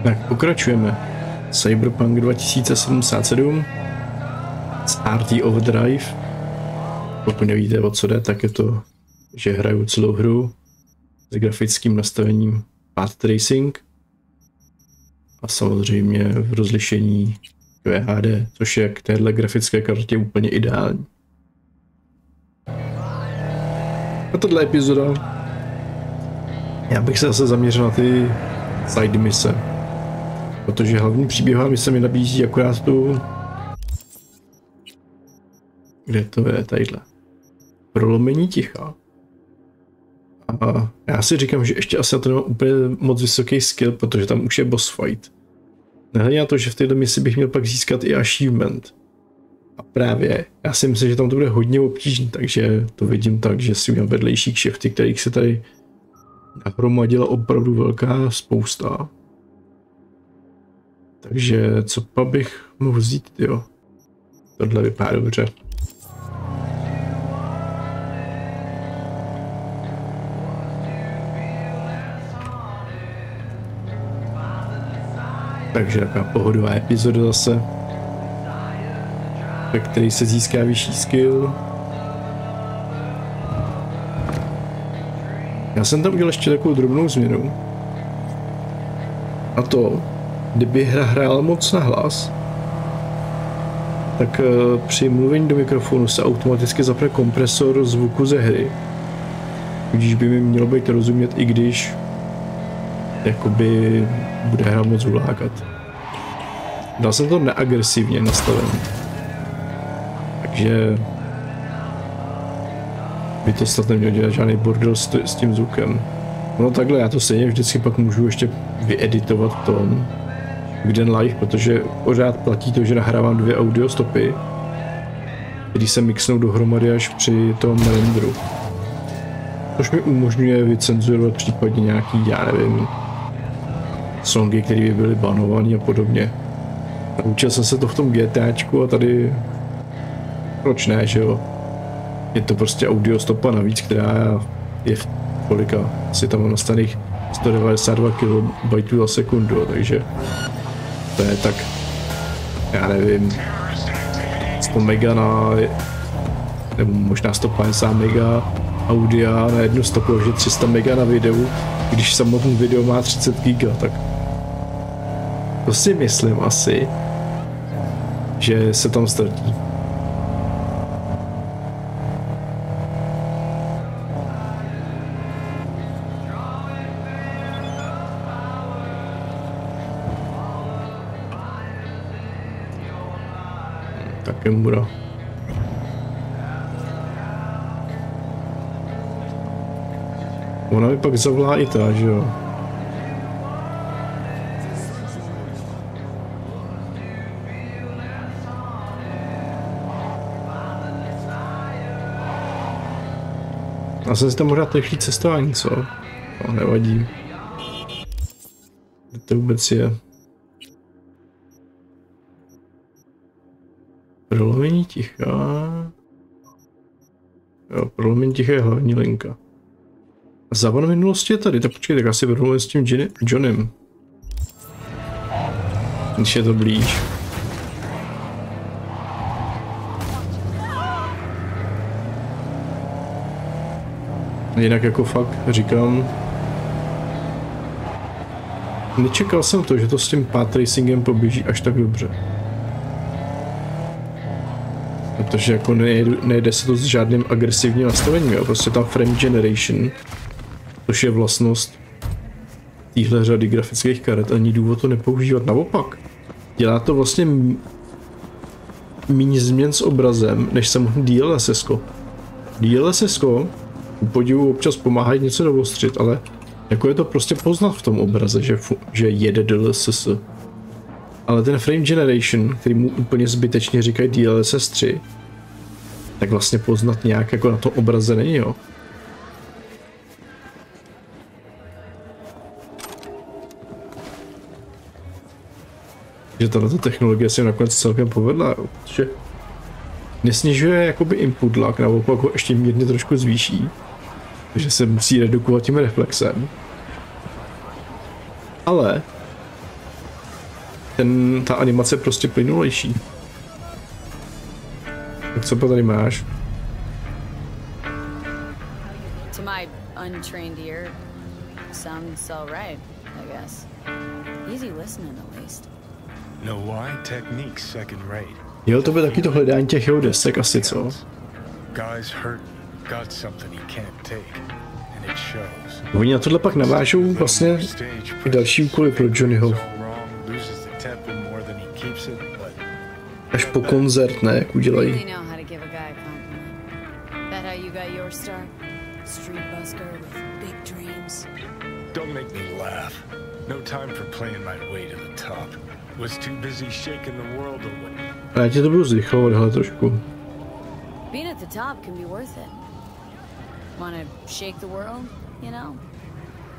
Tak pokračujeme. Cyberpunk 2077 z RT Overdrive. Pokud nevíte, o co jde, tak je to, že hraju celou hru s grafickým nastavením path tracing a samozřejmě v rozlišení QHD, což je k téhle grafické kartě úplně ideální. A tato epizoda já bych se zase zaměřil na ty side mise, protože hlavní příběhová mise mi nabízí akorát tu, kde to je, tadyhle, prolomení ticha. A já si říkám, že ještě asi na to nemám úplně moc vysoký skill, protože tam už je boss fight. Nehledě na to, že v této misi bych měl pak získat i achievement. A právě, já si myslím, že tam to bude hodně obtížné, takže to vidím tak, že si udělám vedlejší kšefty, kterých se tady nahromadila opravdu velká spousta. Takže co pa bych mohl vzít, jo? Tohle vypadá dobře. Takže taková pohodová epizoda zase, ve které se získá vyšší skill. Já jsem tam udělal ještě takovou drobnou změnu. A to, kdyby hra hrála moc nahlas, tak při mluvení do mikrofonu se automaticky zapne kompresor zvuku ze hry. Tudíž by mi mělo být rozumět, i když jakoby bude hra moc ulákat. Dal jsem to neagresivně nastavený. Takže by to snad nemělo dělat žádný bordel s tím zvukem. No takhle, já to stejně vždycky pak můžu ještě vyeditovat v tom Widen Live, protože pořád platí to, že nahrávám 2 audio stopy, který se mixnou dohromady až při tom renderu. Což mi umožňuje vycenzurovat případně nějaký, já nevím, songy, které by byly banované a podobně. Naučil jsem se to v tom GTAčku a tady proč ne, že jo? Je to prostě audio stopa navíc, která je v kolika, asi tam nastavených 192 KB za sekundu, takže to je tak, já nevím, 100 mega na, nebo možná 150 mega audia na jednu stopu, že 300 mega na videu, když samotný video má 30 giga, tak to si myslím asi, že se tam ztratí. Takemura. Ona mi pak zavolá i ta, že jo? Já jsem si tam mohl dát rychlý cestování, co? No, nevadí. Kde to vůbec je? Prolomení ticha. Jo, prolomení ticha je hlavní linka. A závan minulosti je tady, tak počkej, tak asi prolomím s tím Johnem. Když je to blíž. Jinak jako fakt říkám, nečekal jsem to, že to s tím path tracingem poběží až tak dobře. Protože jako nejde se to s žádným agresivním nastavením, jo? Prostě tam frame generation, což je vlastnost téhle řady grafických karet, ani důvod to nepoužívat, naopak. Dělá to vlastně méně změn s obrazem, než samotný DLSS-ko. DLSS-ko u podivu občas pomáhají něco doostřit, ale jako je to prostě poznat v tom obraze, že jede DLSS. Ale ten frame generation, který mu úplně zbytečně říkají DLSS 3, tak vlastně poznat nějak jako na tom obraze není, jo. Že tato technologie se nakonec celkem povedla, jo, protože nesnižuje jakoby input lag, naopak ho ještě mírně trošku zvýší, takže se musí redukovat tím reflexem. Ale ta animace je prostě plynulejší. Tak co tady máš? To my untrained ear, sounds all right, I guess. Easy listening at least. No why? Technique second rate. Jo, to by taky to hledání těch jeho desek asi, co? Guys hurt, got something he can't take, and it shows. Oni na tohle pak navážou vlastně i další úkoly pro Johnnyho. Až po koncert, ne, jak udělají. Don't make me laugh. No time for playing my way to the top. Was too busy shaking the world away. A já ti to budu zrychlovat, hele, trošku. Being at the top can be worth it. Wanna shake the world, you know?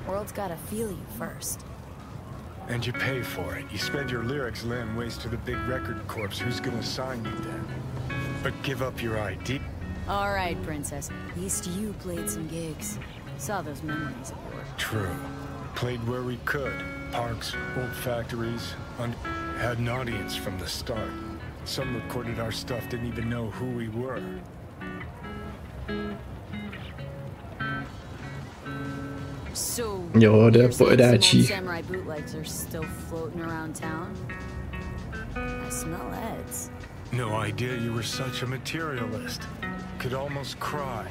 World's gotta feel you first. And you pay for it. You spend your lyrics laying waste to the big record corps. Who's gonna sign you then? But give up your ID. All right, princess. At least you played some gigs. Saw those memories of yours. True. Played where we could. Parks, old factories. Had an audience from the start. Some recorded our stuff, didn't even know who we were. So, jo, jde po edáčích. samurai bootlegs are still floating around town. I smell ads. No idea you were such a materialist. Could almost cry.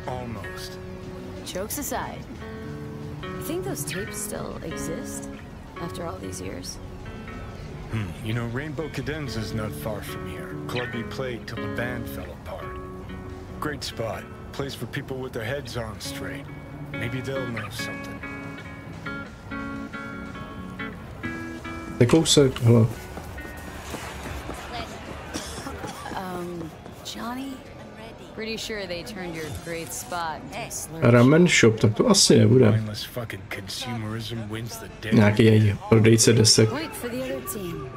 Almost. Jokes aside, you think those tapes still exist after all these years? You know, Rainbow Cadenza's not far from here. Club you played till the band fell apart. Great spot. Place for people with their heads on straight. Maybe they'll know something. Kousek, hele. Johnny? Pretty sure they turned your great spot into a slurp. Ramen shop, tak to asi nebude. Mindless fucking consumerism wins the day. Nějaký její prodejce desek. Wait for the other team.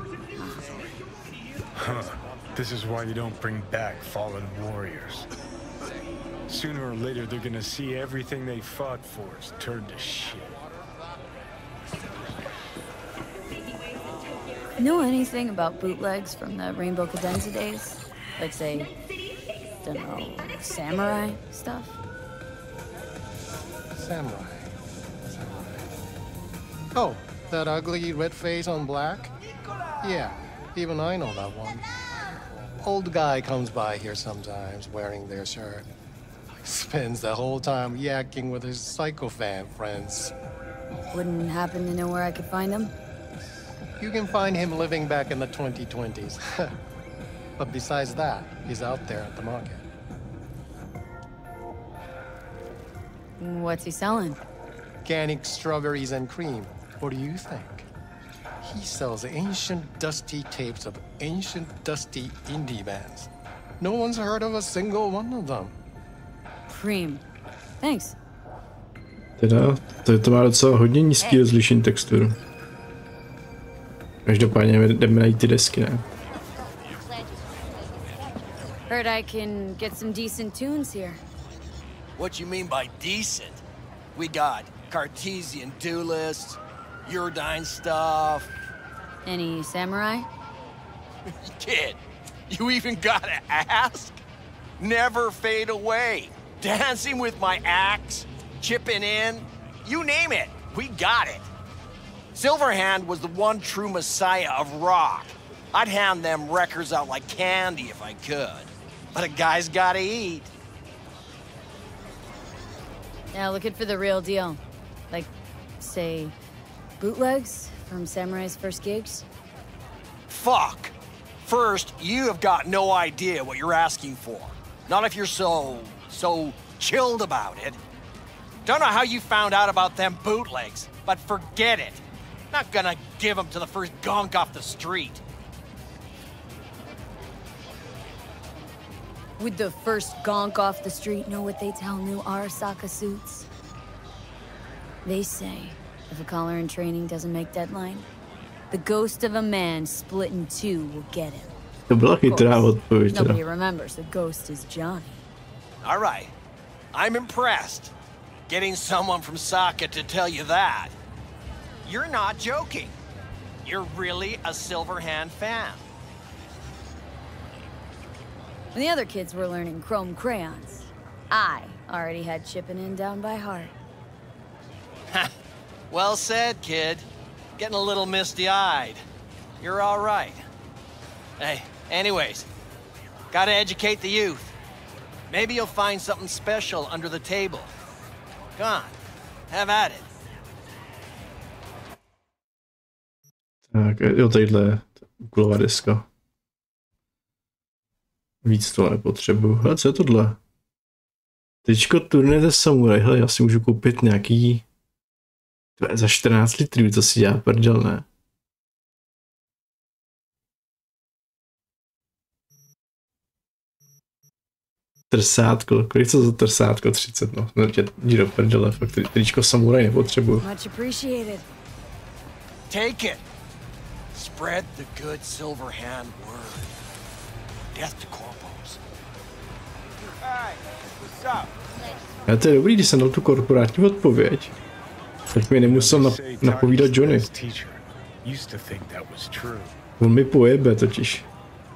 Huh. This is why you don't bring back fallen warriors. Sooner or later, they're gonna see everything they fought for is turned to shit. Know anything about bootlegs from the Rainbow Cadenza days? Like, say, don't know, samurai stuff? Samurai. Oh, that ugly red face on black? Yeah, even I know that one. Old guy comes by here sometimes wearing their shirt. Spends the whole time yakking with his psychofan friends. Wouldn't happen to know where I could find him? You can find him living back in the 2020s. But besides that, he's out there at the market. What's he selling? Organic strawberries and cream. What do you think? He sells ancient, dusty tapes of ancient, dusty indie bands. No one's heard of a single one of them. Cream. Thanks. Teda, to má docela hodně nízký rozlišení textur. Každopádně jdeme najít ty desky, ne? Heard I can get some decent tunes here. What you mean by decent? We got Cartesian duelists, Uridine stuff. Any samurai? Kid, you even gotta ask? Never fade away. Dancing with my axe, chipping in, you name it, we got it. Silverhand was the one true messiah of rock. I'd hand them records out like candy if I could. But a guy's gotta eat. Now looking for the real deal. Like, say, bootlegs from Samurai's first gigs? Fuck. First, you have got no idea what you're asking for. Not if you're so chilled about it. Don't know how you found out about them bootlegs, but forget it. Not gonna give them to the first gonk off the street. Would the first gonk off the street know what they tell new Arasaka suits? They say, if a collar in training doesn't make deadline, the ghost of a man split in two will get him. To byla chytrá odpověď teda. Nobody remembers the ghost is Johnny. All right. I'm impressed. Getting someone from Saka to tell you that. You're not joking. You're really a Silverhand fan. When the other kids were learning chrome crayons, I already had chipping in down by heart. Well said, kid. Getting a little misty-eyed. You're all right. Hey, anyways, gotta educate the youth. Maybe you'll find something special under the table. Come on, have at it. Tak, jo, tadyhle úkolová deska. Víc toho nepotřebuji. Hele, co je tohle? Tyčko turné ze samuraj. Hele, já si můžu koupit nějaký... Za 14 litrů, to si dělá prdel, ne? Trsátko, kolik to za trsátko? 30, no. Jdi do prdele, fakt tričko samuraj nepotřebuji. Take it. Spread the good Silverhand word. Death to corpos. Hey, what's up? Ale to je dobrý, když jsem dal tu korporátní odpověď. Tak mi nemusel napovídat Johnny. On mi pojebe totiž.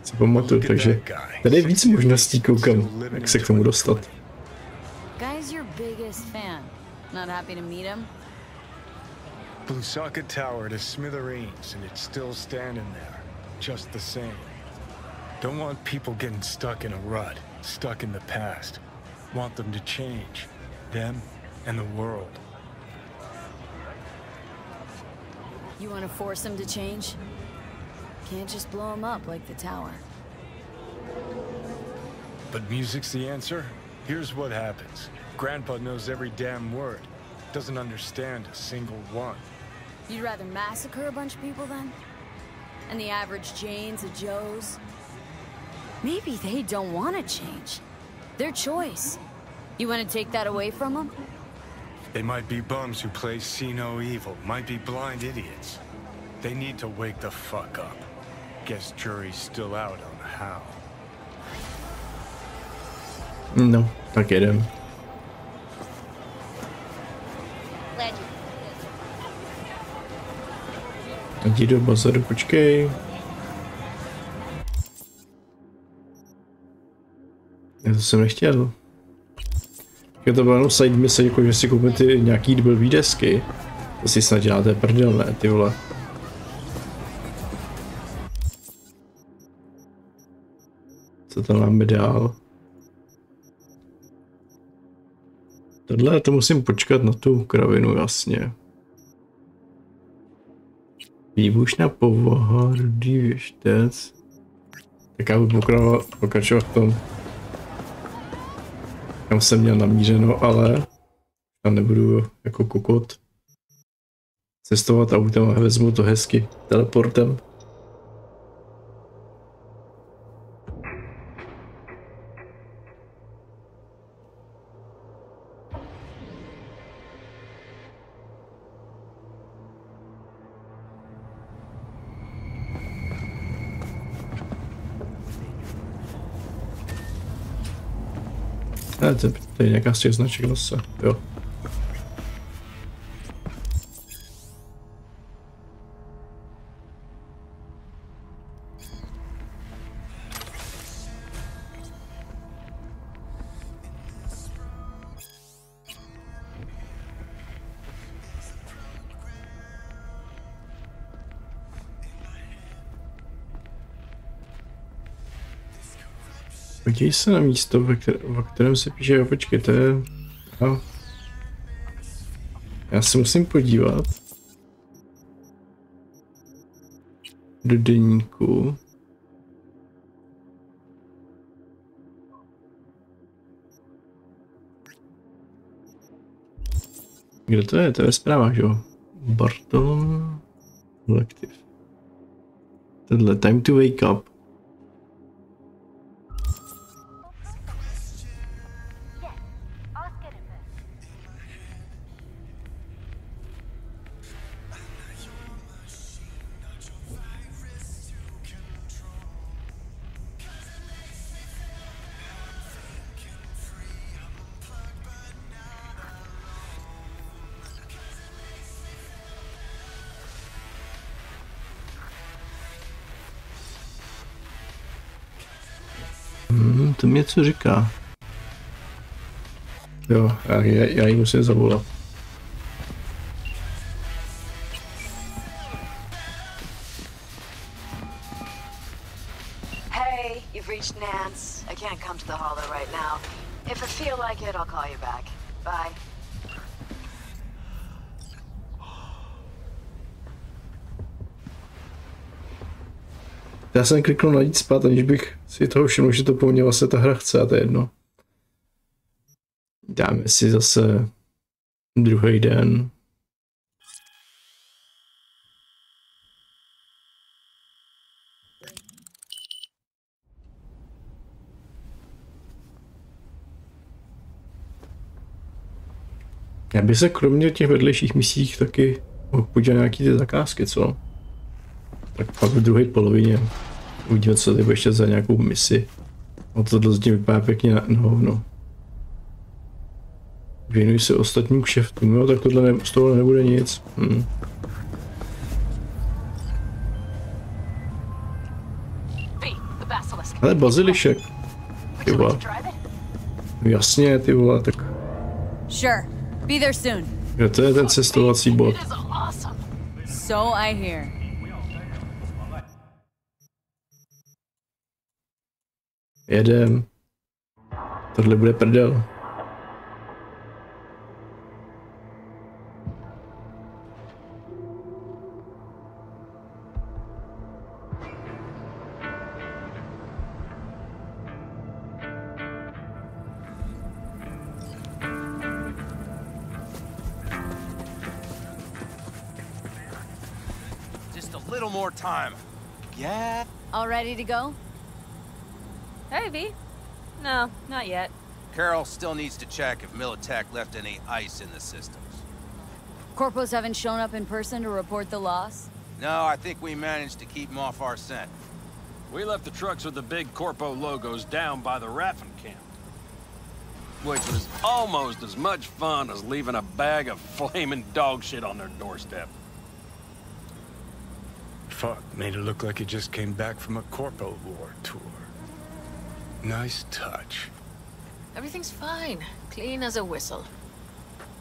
Si pamatuju, takže tady je víc možností, koukám, jak se k tomu dostat. Guy's your biggest fan. Not happy to meet him? Blew socket tower to smithereens and it's still standing there, just the same. Don't want people getting stuck in a rut, stuck in the past. Want them to change, them and the world. You want to force him to change? Can't just blow him up like the tower. But music's the answer? Here's what happens. Grandpa knows every damn word. Doesn't understand a single one. You'd rather massacre a bunch of people then? And the average Janes and Joes? Maybe they don't want to change. Their choice. You want to take that away from them? They might be bums who play see no evil, might be blind idiots. They need to wake the fuck up. Guess jury's still out on how. No, tak jedem. Jdi do bazaru, počkej. Já to jsem nechtěl. Je to bylo jenom side mise, jako že si koupím ty nějaký blbý desky. To si snad děláte prdel, ne, ty vole. Co tam máme dál? Tohle to musím počkat na tu kravinu, jasně. Výbušná povaha, rudý věštec. Tak já budu pokračovat v tom. Kam jsem měl namířeno, ale tam nebudu jako kokot cestovat autem a vezmu to hezky teleportem. To je nějaká z těch značek zase, jo. Podívej se na místo, ve kterém se píše, jo, počkej, to je... No. Já se musím podívat. Do deníku. Kde to je? To je ve zprávách, jo? Barton... Collective. Tohle, time to wake up. To mě něco říká. Jo, já jí musím zavolat. Hey, you've reached Nance. I can't come to the hollow right now. If I feel like it, I'll call you back. Bye. Já jsem kliknul na jít spát, aniž bych si toho všiml, že to po mně vlastně ta hra chce, a to je jedno. Dáme si zase druhý den. Já bych se kromě těch vedlejších misích taky mohl podívat na nějaký ty zakázky, co? Tak pak v druhé polovině uvidíme, co tady bude ještě za nějakou misi. O tohle z ní vypadá pěkně na hovno. Věnuj se ostatním kšeftům, jo, tak tohle z toho nebude nic. Ale Bazilišek. Ty vole. Jasně, ty vole, tak... Sure. Be there soon. Jo, to je ten cestovací bod. So I hear. Jedem. Tohle bude prdel. Just a little more time. Yeah. All ready to go? Hey, V. No, not yet. Carol still needs to check if Militech left any ice in the systems. Corpos haven't shown up in person to report the loss? No, I think we managed to keep them off our scent. We left the trucks with the big Corpo logos down by the Raffin camp, which was almost as much fun as leaving a bag of flaming dog shit on their doorstep. Fuck, made it look like you just came back from a Corpo War tour. Nice touch. Everything's fine. Clean as a whistle.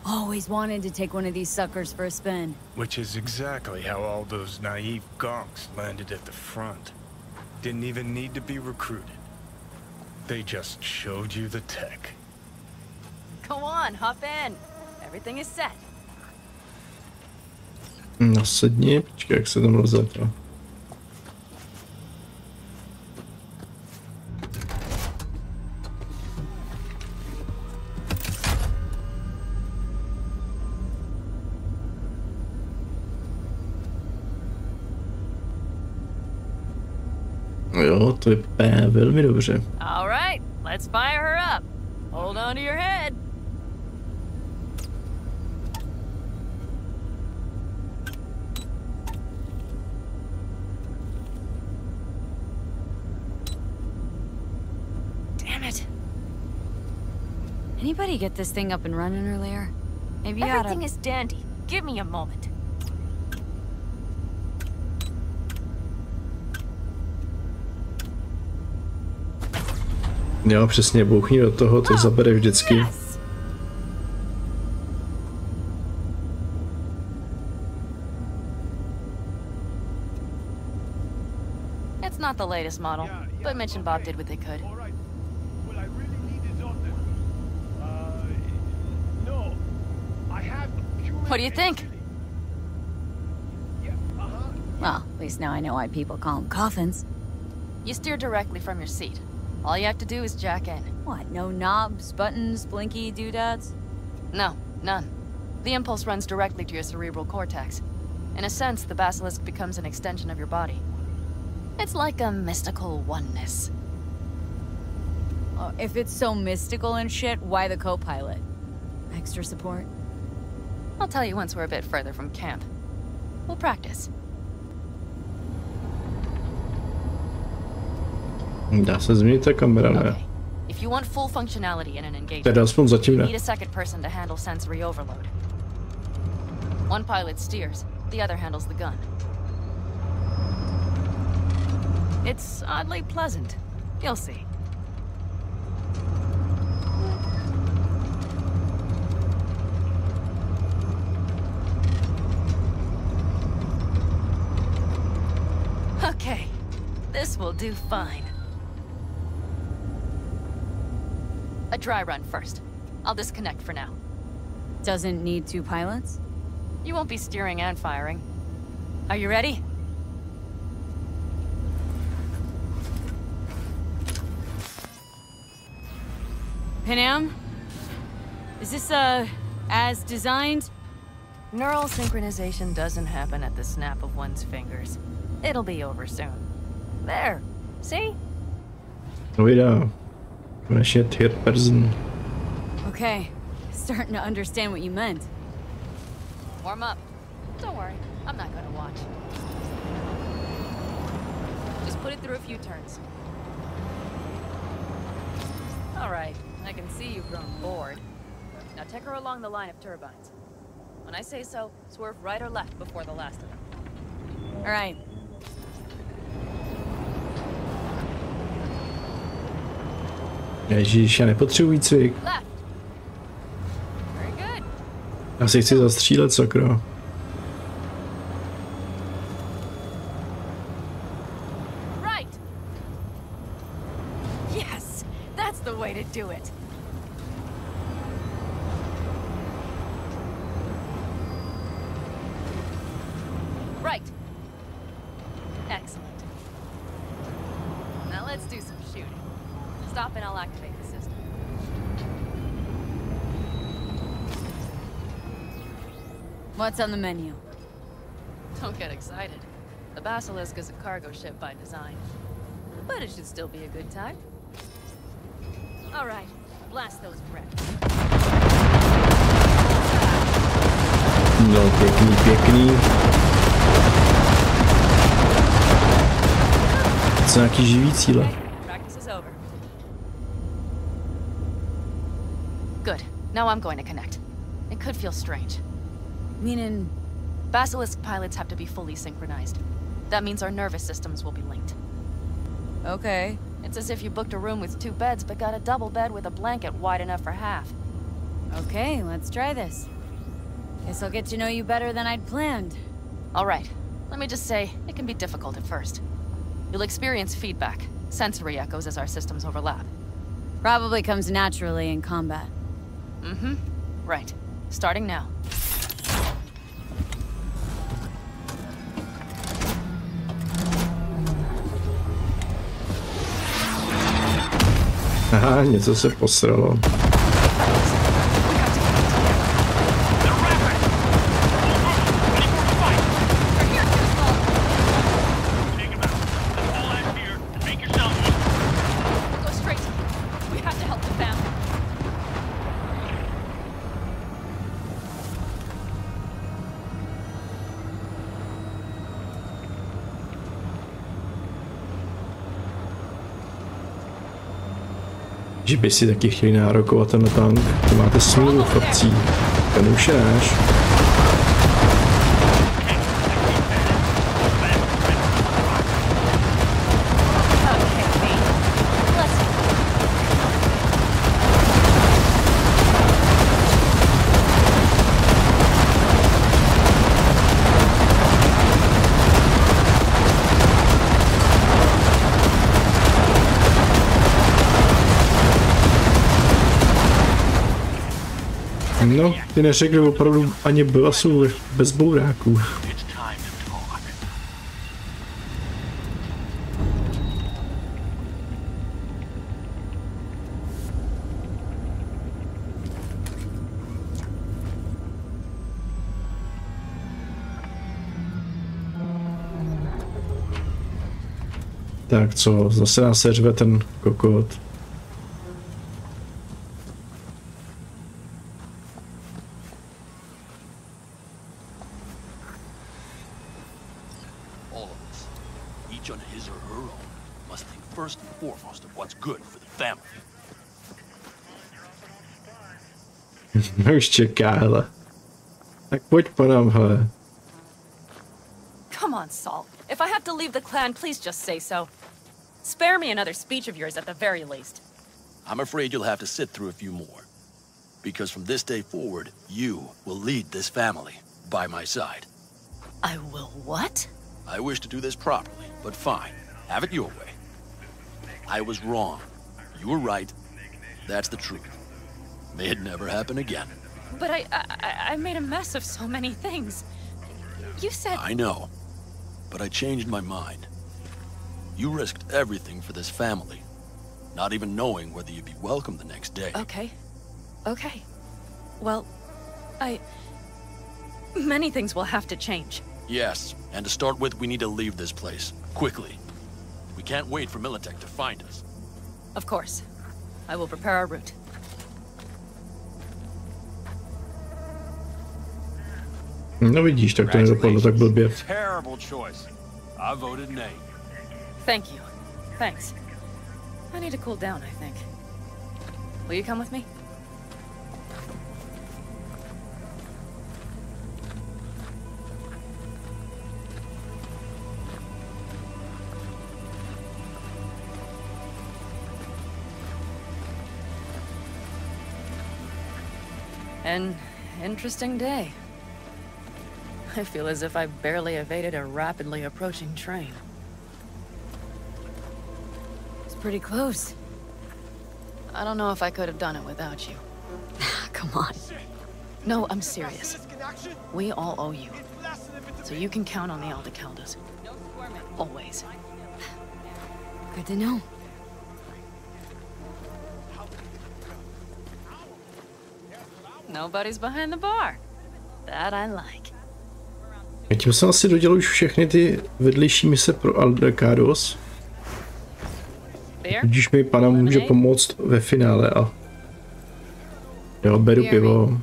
Always wanted to take one of these suckers for a spin. Which is exactly how all those naive gonks landed at the front. Didn't even need to be recruited. They just showed you the tech. Go on, hop in. Everything is set. Nasedni, počkej, jak se tam lze to. Jo, to vypadá velmi dobře. All right, let's fire her up. Hold on to your head. Damn it. Anybody get this thing up and running earlier? Maybe Everything is dandy. Give me a moment. Jo, přesně, bouchni do toho, to zabere vždycky. It's not the latest model, but Mitch and Bob did what they could. What do you think? Well, at least now I know why people call them coffins. You steer directly from your seat. All you have to do is jack in. What, no knobs, buttons, blinky doodads? No, none. The impulse runs directly to your cerebral cortex. In a sense, the basilisk becomes an extension of your body. It's like a mystical oneness. Oh, if it's so mystical and shit, why the co-pilot? Extra support? I'll tell you once we're a bit further from camp. We'll practice. Dá se změnit ta kamera, ne? Okay. If you want full functionality in an engagement, Teda aspoň zatím you ne. need a second person to handle sensory overload. One pilot steers, the other handles the gun. It's oddly pleasant. You'll see. This will do fine. A dry run first. I'll disconnect for now. Doesn't need 2 pilots? You won't be steering and firing. Are you ready? Panam? Is this, as designed? Neural synchronization doesn't happen at the snap of one's fingers. It'll be over soon. There. See? Vypadá. Konečně third person. Okay. Starting to understand what you meant. Warm up. Don't worry. I'm not gonna watch. Just put it through a few turns. All right. I can see you've grown bored. Now take her along the line of turbines. When I say so, swerve right or left before the last of them. All right. Ježíš, já nepotřebuji výcvik. Left. Very good. Já si chci zastřílet, sakra. Right. Yes, that's the way to do it. Right. Excellent. Now let's do some shooting. Stop and I'll activate the system. What's on the menu? Don't get excited. The Basilisk is a cargo ship by design. But it should still be a good time. All right, blast those wrecks. No, pěkný, pěkný. Co nějaký živý cíle? Practice is over. Good. Now I'm going to connect. It could feel strange. Meaning... Basilisk pilots have to be fully synchronized. That means our nervous systems will be linked. Okay. It's as if you booked a room with 2 beds but got a double bed with a blanket wide enough for half. Okay, let's try this. Guess I'll get to know you better than I'd planned. All right. Let me just say, it can be difficult at first. You'll experience feedback, sensory echoes as our systems overlap. Probably comes naturally in combat. Mm-hmm. Right. Starting now. Aha, něco se posralo. Že by si taky chtěli nárokovat ten tank. To máte smůlu, chlapcí. Ten už je náš. No, ty neřekli opravdu ani basu bez bouráků. Tak co, zase nás seřve ten kokot. Už čeká, hele. Tak pojď po nám, hele. Come on, Saul. If I have to leave the clan, please just say so. Spare me another speech of yours at the very least. I'm afraid you'll have to sit through a few more. Because from this day forward, you will lead this family by my side. I will what? I wish to do this properly, but fine. Have it your way. I was wrong. You were right. That's the truth. May it never happen again. But I made a mess of so many things. You said... I know. But I changed my mind. You risked everything for this family, not even knowing whether you'd be welcome the next day. Okay. Okay. Well, many things will have to change. Yes, and to start with, we need to leave this place. Quickly. We can't wait for Militech to find us. Of course. I will prepare our route. No vidíš, tak to nedopadlo tak blbě. Terrible choice. I voted nay. Thank you. Thanks. I need to cool down, I think. Will you come with me? An interesting day. I feel as if I barely evaded a rapidly approaching train. It's pretty close. I don't know if I could have done it without you. Come on. No, I'm serious. We all owe you. So you can count on the Aldecaldos. Always. Good to know. Nobody's behind the bar. That I like. A tím jsem asi dodělal už všechny ty vedlejší mise pro Aldecaldos. Tudíž mi pana může pomoct ve finále a... Jo, beru pivo.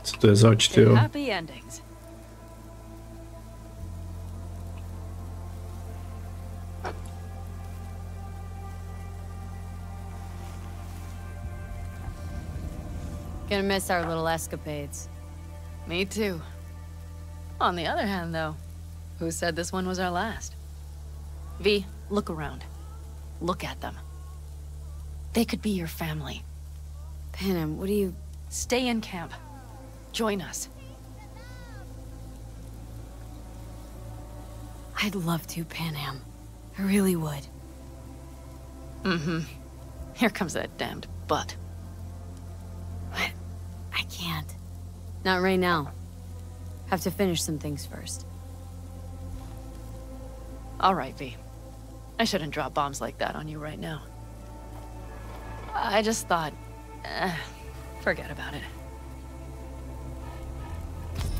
Co to je zač, tyjo? Gonna miss our little escapades. Me too. On the other hand, though, who said this one was our last? V, look around. Look at them. They could be your family. Panem, what do you... Stay in camp. Join us. I'd love to, Panem. I really would. Mm-hmm. Here comes that damned butt. What? I can't. Not right now. Have to finish some things first. All right, V. I shouldn't drop bombs like that on you right now. I just thought... forget about it.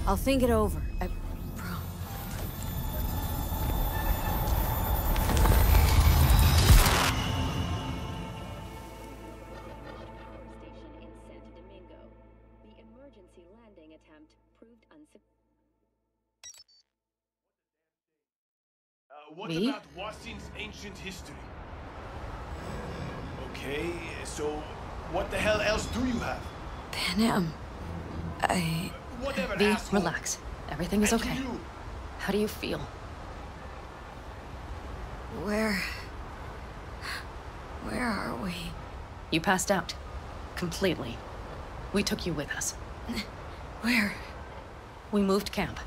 I'll think it over. What about Wasin's ancient history? Okay, so what the hell else do you have? Panem, Whatever, V, asshole. relax. Everything is okay. How do you feel? Where are we? You passed out. Completely. We took you with us. Where? We moved camp.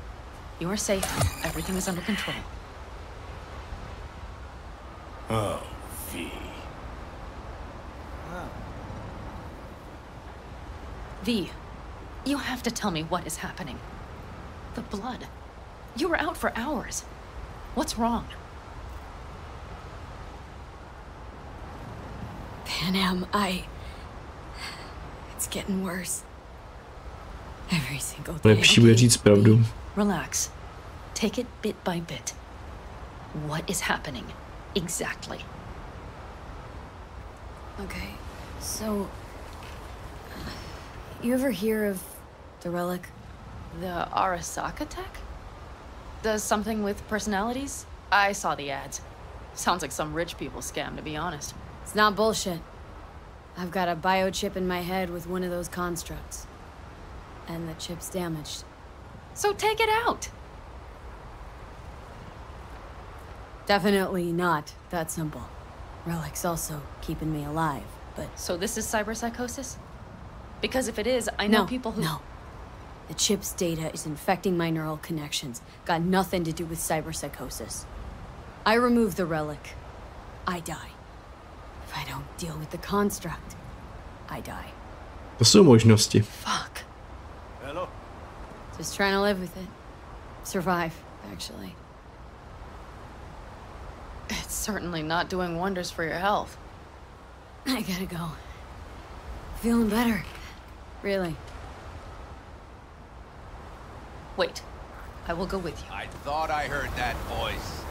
You are safe. Everything is under control. Oh, V. V, you have to tell me what is happening. The blood. You were out for hours. What's wrong? Panem, it's getting worse. Every single day. Lepší bude říct pravdu. Relax. Take it bit by bit. What is happening? Exactly. Okay, so... you ever hear of the relic? The Arasaka tech? Does something with personalities? I saw the ads. Sounds like some rich people scam, to be honest. It's not bullshit. I've got a biochip in my head with one of those constructs. And the chip's damaged. So take it out! Definitely not that simple. Relic's also keeping me alive, but... So this is cyberpsychosis? Because if it is, I know people who... No. The chip's data is infecting my neural connections. Got nothing to do with cyberpsychosis. I remove the relic. I die. If I don't deal with the construct, I die. To jsou možnosti. Fuck. Hello. Just trying to live with it. Survive, actually. It's certainly not doing wonders for your health. I gotta go. Feeling better. Really. Wait. I will go with you. I thought I heard that voice.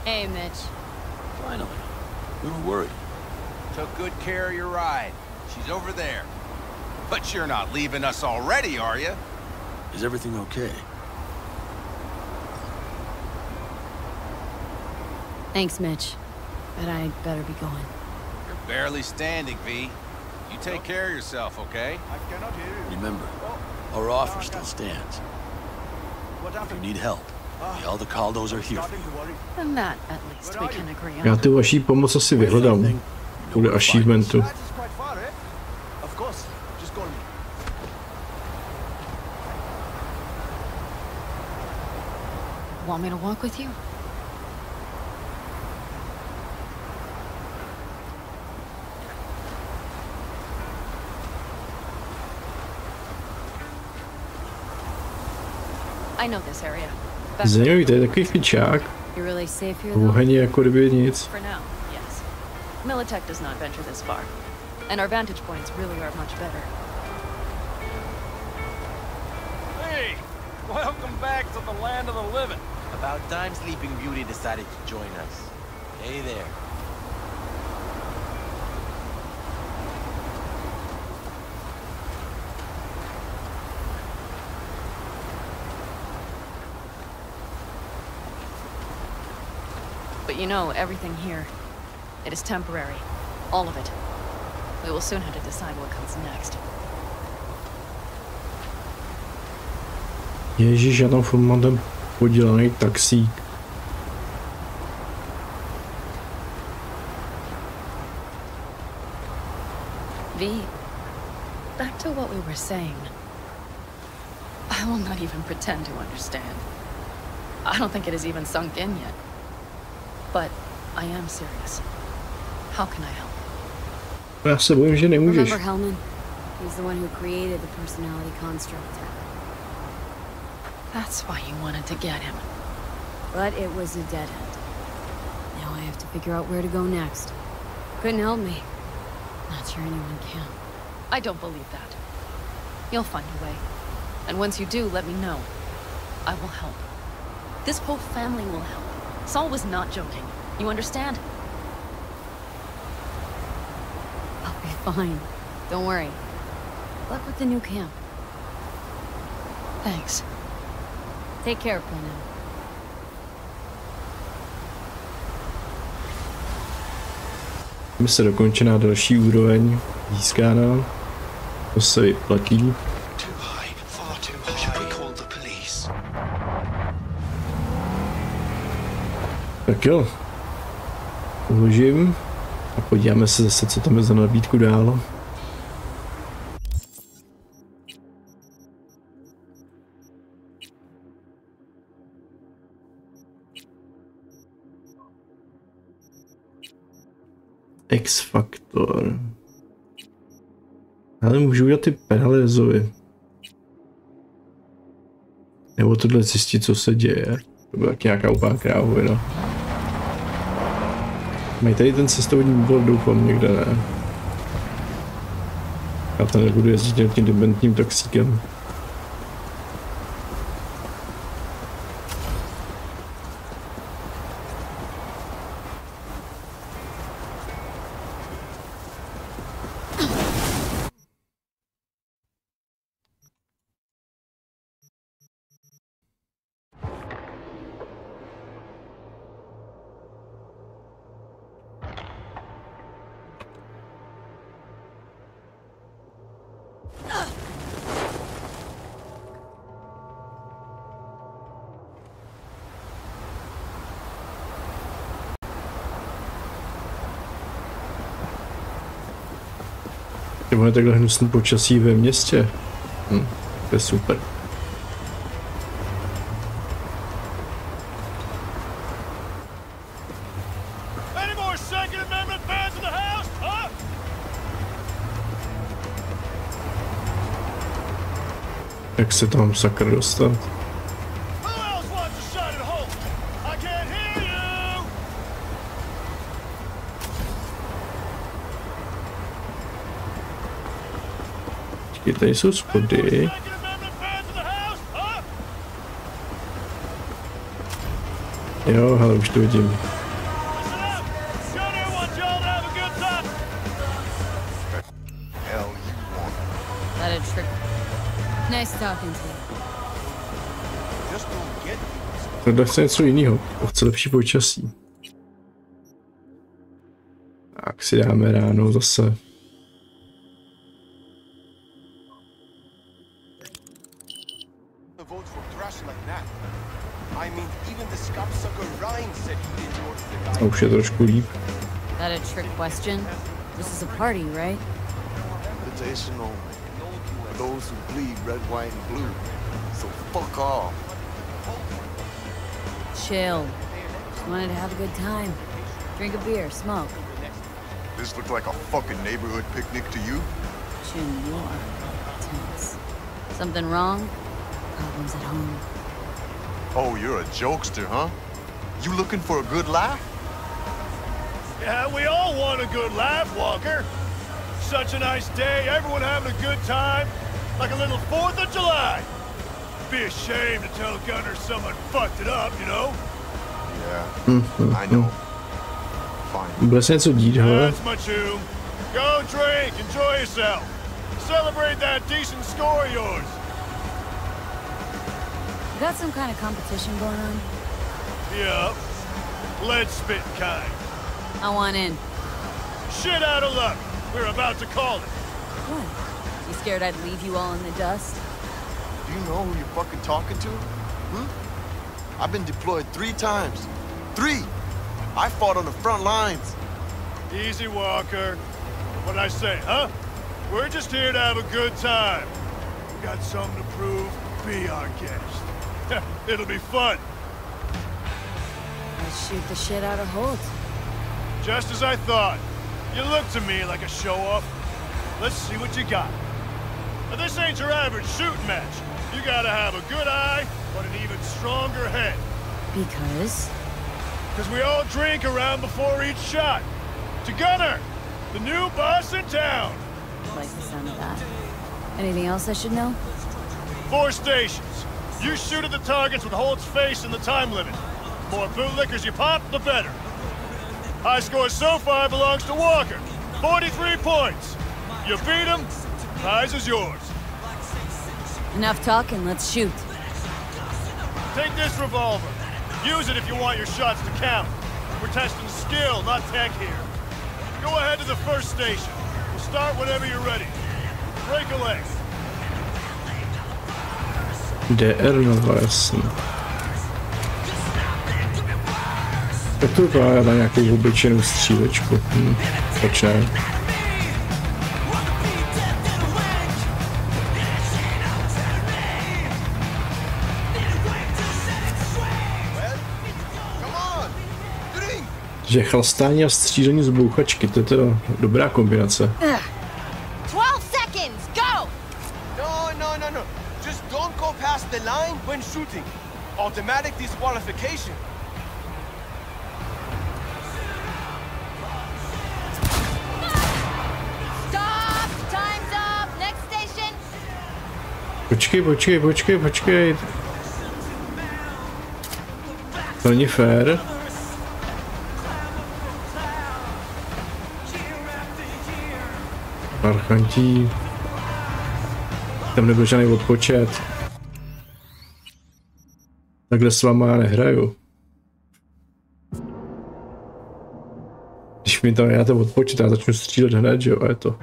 Hey, Mitch. Finally. We were worried. Took good care of your ride. She's over there. But you're not leaving us already, are you? Is everything okay? Thanks, Mitch. But I'd better be going. You're barely standing, V. You take care of yourself, okay? I cannot hear you. Remember, our offer still stands. What If you happened? need help, the Aldecaldos are here for Starting you. to worry. And that, at least, we can agree Já on. tu vaší pomoc asi vyhledám. Kvůli achievementu. That is quite far, eh? Of course. Just call me. Want me to walk with you? I know this area. Zajímavý, to je takový fičák. You really safe here, though? Oheň jako kdyby nic. For now, yes. Militech does not venture this far, and our vantage points really are much better. Hey, welcome back to the land of the living. About time Sleeping Beauty decided to join us. Hey there. But you know, everything here, it is temporary. All of it. We will soon have to decide what comes next. Ježíš, já tam furt mám ten podělaný taxík. V, back to what we were saying. I will not even pretend to understand. I don't think it has even sunk in yet. But I am serious. How can I help? Já se bojím, že nemůžeš. Remember Hellman? He's the one who created the personality construct. That's why you wanted to get him. But it was a dead end. Now I have to figure out where to go next. Couldn't help me. Not sure anyone can. I don't believe that. You'll find a way. And once you do, let me know. I will help. This whole family will help. Saul was not joking. You understand? I'll be fine. Don't worry. Luck with the new camp. Thanks. Take care, Brennan. Mise dokončená, další úroveň získána. To se vyplatí. Tak jo. Uložím a podíváme se zase, co tam je za nabídku dál. X-faktor. Ale můžu udělat ty Peralézovi. Nebo tohle zjistit, co se děje. To byla nějaká úplná krávovina. Mají tady ten cestovní výbor, doufám, někde ne. Já tam nebudu jezdit tím dementním taxíkem. Nebo je takhle hnusný počasí ve městě. To je super. Jak se tam sakra dostat? Počkej, tady jsou schody. Jo, hele, už to vidím. Tohle chce něco jiného, chce lepší počasí. Tak si dáme ráno zase. A už je trošku líp. That a trick question? This is a party, right? Invitation only. Those who bleed red, white, and blue. So fuck off. Chill. Just wanted to have a good time. Drink a beer, smoke. This look like a fucking neighborhood picnic to you? Jim, you are tense. Something wrong? Problems at home. Oh, you're a jokester, huh? You looking for a good laugh? Yeah, we all want a good laugh, Walker. Such a nice day, everyone having a good time. Like a little 4th of July. Be ashamed to tell Gunner someone fucked it up, you know? Yeah, I know. Fine. Bude se něco dít, hele. That's my tune. Go drink, enjoy yourself. Celebrate that decent score of yours. You got some kind of competition going on? Yep. Lead spit kind. I want in. Shit out of luck. We're about to call it. What? You scared I'd leave you all in the dust? Do you know who you're fucking talking to? I've been deployed 3 times. 3! I fought on the front lines. Easy, Walker. What'd I say, huh? We're just here to have a good time. We got something to prove. Be our guest. It'll be fun. Let's shoot the shit out of Holt. Just as I thought. You look to me like a show-off. Let's see what you got. Now, this ain't your average shooting match. You gotta have a good eye, but an even stronger head. Because? Because we all drink around before each shot. To Gunner, the new boss in town. I like the sound of that. Anything else I should know? 4 stations. You shoot at the targets with Holt's face in the time limit. The more bootlickers you pop, the better. High score so far belongs to Walker. 43 points. You beat him, prize is yours. Enough talking, let's shoot. Take this revolver. Use it if you want your shots to count. We're testing skill, not tech here. Go ahead to the first station. We'll start whenever you're ready. Break a leg. DR, jasný. Tak to vypadá na nějakou obyčejnou střílečku. Proč ne? Že chlastání a střílení z bouchačky, to je teda dobrá kombinace. 12 seconds, go! No. Just don't go past the line when shooting. Automatic disqualification. Stop! Time's up! Next station! Počkej. To není fér. Parchantí. Tam nebyl žádný odpočet. Takhle s váma já nehraju. Když mi tam nedáte odpočet, já začnu střílet hned, jo, a je to.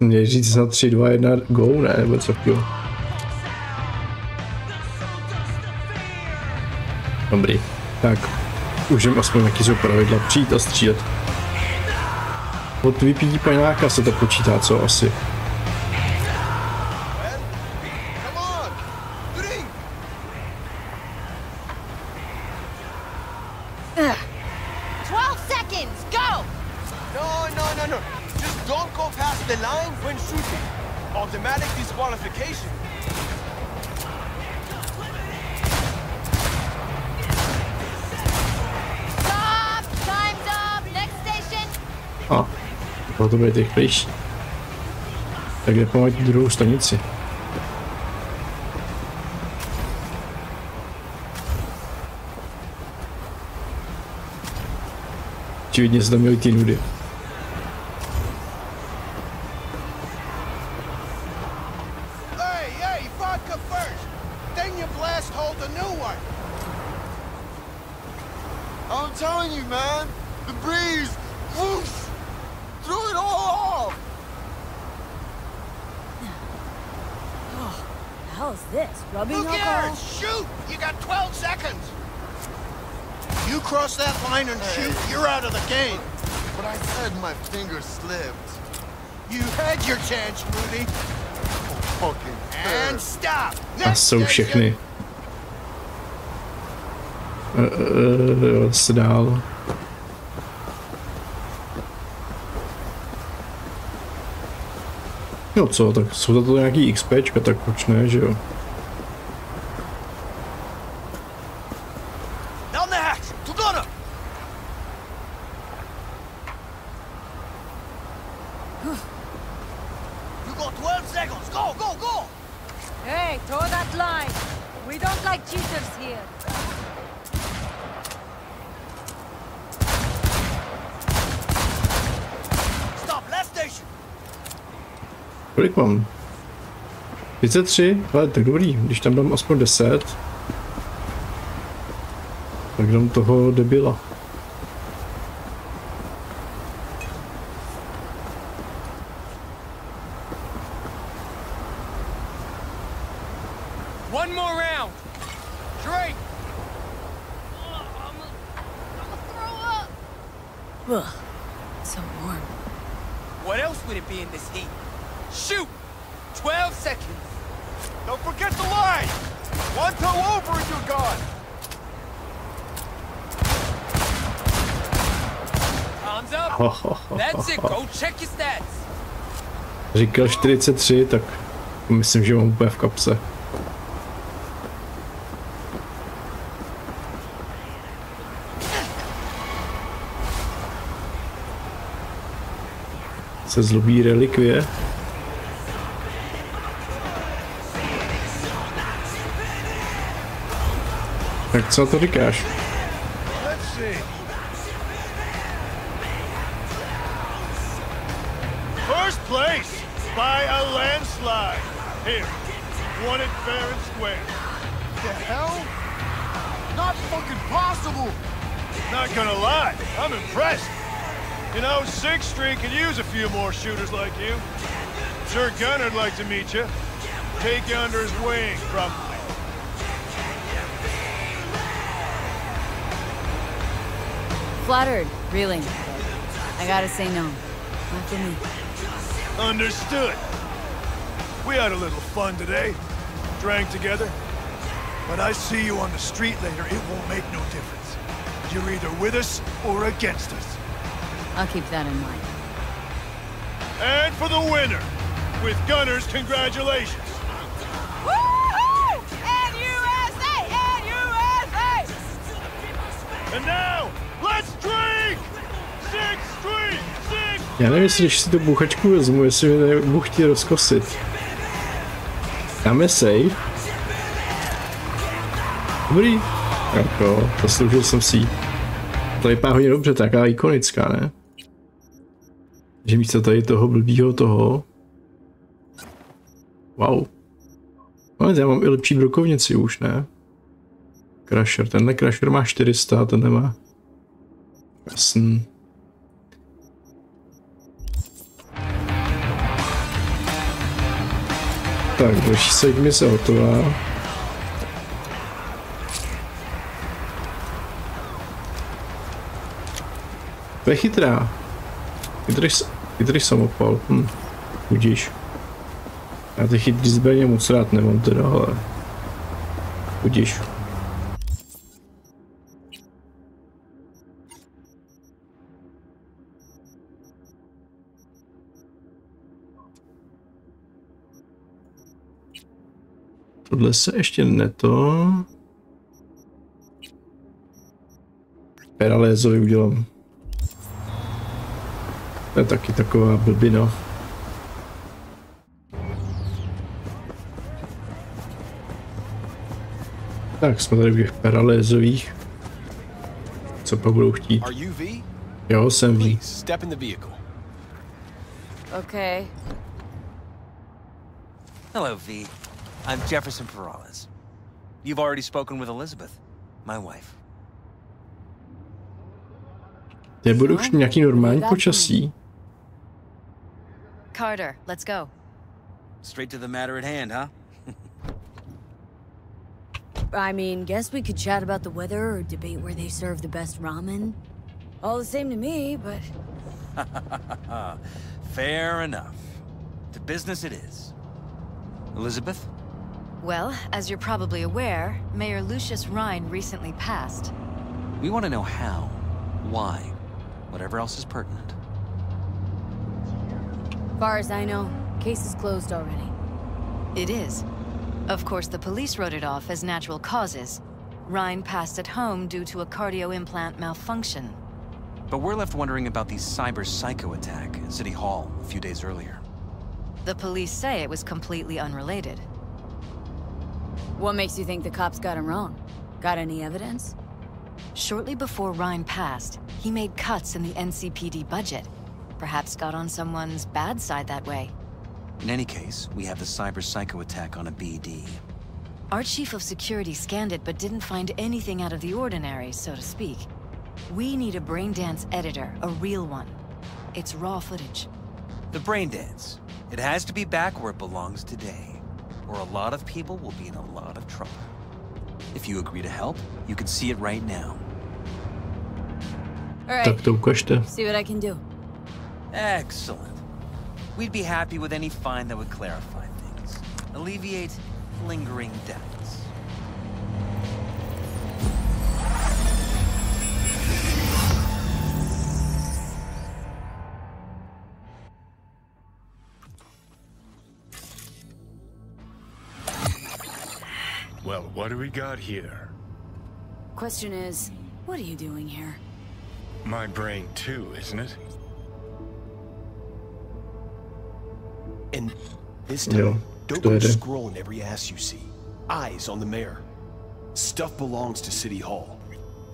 Měli říct snad 3, 2, 1, go, ne, nebo co chvíli. Dobrý, tak. Už jim aspoň jaký jsou pravidla, přijít a střílet. Od vypítí paňáka se to počítá, co asi. Automatic disqualification. Stop! Time's up! Next station! A, to bude rychlejší. Tak jde pomalit druhou stanici. Očividně se tam měli ty nudy. I'm telling you, man. The breeze. Whoosh! Threw it all off. Oh, the hell is this? Rubbing Who alcohol? cares? Shoot! You got 12 seconds. You cross that line and shoot, you're out of the game. But I said my finger slipped. You had your chance, Rudy. Fucking And stop. A jsou všechny. Se dál. No co, tak jsou to nějaký XPčka, tak proč ne, že jo? Down the hatch. To Donna. You got 12 seconds. Go, go, go. Hey, throw that line. We don't like cheaters here. Kolik mám? 33? Ale tak dobrý, když tam dám aspoň 10, tak dám toho debila. One more round. Drake. Ugh, so warm. What else would it be in this heat? Shoot! 12 seconds. Don't forget the line. One toe over and you're gone. Time's up. That's it. Go check your stats. Říkal 43, tak myslím, že mám úplně v kapse. Se zlobí relikvie. Tak co to říkáš? First place by a landslide. Here, won it fair and square. The hell? Not fucking possible. Not gonna lie, I'm impressed. You know, 6th Street could use a few more shooters like you. Sure Gunner'd like to meet you. Take you under his wing, probably. Flattered, really. I gotta say no. Not for me. Understood. We had a little fun today. Drank together. But I see you on the street later, it won't make no difference. You're either with us or against us. I'll keep that in mind. And for the winner, with Gunners, congratulations. Woohoo! And USA! And USA! And now, let's drink! 6th Street! 6th! Já nevím, jestli když si tu bouchačku vezmu, jestli mi nebudu chtít rozkosit. Dáme save. Dobrý. Jako, zasloužil jsem si ji. To vypadá hodně dobře, taková ikonická, ne? Že místo tady toho blbýho toho. Wow. Ale já mám i lepší brokovnici už, ne? Crusher, tenhle Crusher má 400, ten nemá. Jasný. Tak, další save mise hotová. To je chytrá. Chytrý samopal. Budíš. Já ty chytrý zbraně moc rád nemám teda, ale budíš. Tohle se ještě neto. Peralézovi udělám. To je taky taková blbina. Tak jsme tady v těch Peralézových. Co pak budou chtít? Jo, jsem V. Okay. Hello, V. I'm Jefferson Peralez. You've already spoken with Elizabeth, my wife. Ty budou nějaký normální počasí. Carter, let's go. Straight to the matter at hand, huh? I mean, guess we could chat about the weather or debate where they serve the best ramen. All the same to me, but... Fair enough. To business it is. Elizabeth? Well, as you're probably aware, Mayor Lucius Rhine recently passed. We want to know how, why, whatever else is pertinent. Far as I know, case is closed already. It is. Of course, the police wrote it off as natural causes. Rhine passed at home due to a cardio implant malfunction. But we're left wondering about the cyber psycho attack at City Hall a few days earlier. The police say it was completely unrelated. What makes you think the cops got him wrong? Got any evidence? Shortly before Rhine passed, he made cuts in the NCPD budget. Perhaps got on someone's bad side that way. In any case, we have the cyber psycho attack on a BD. Our chief of security scanned it but didn't find anything out of the ordinary, so to speak. We need a braindance editor, a real one. It's raw footage. The braindance. It has to be back where it belongs today, or a lot of people will be in a lot of trouble. If you agree to help, you can see it right now. All right. See what I can do. Excellent. We'd be happy with any find that would clarify things, alleviate lingering doubts. Well, what do we got here? Question is, what are you doing here? My brain too, isn't it? And this time, don't go scrolling every ass you see. Eyes on the mayor. Stuff belongs to City Hall.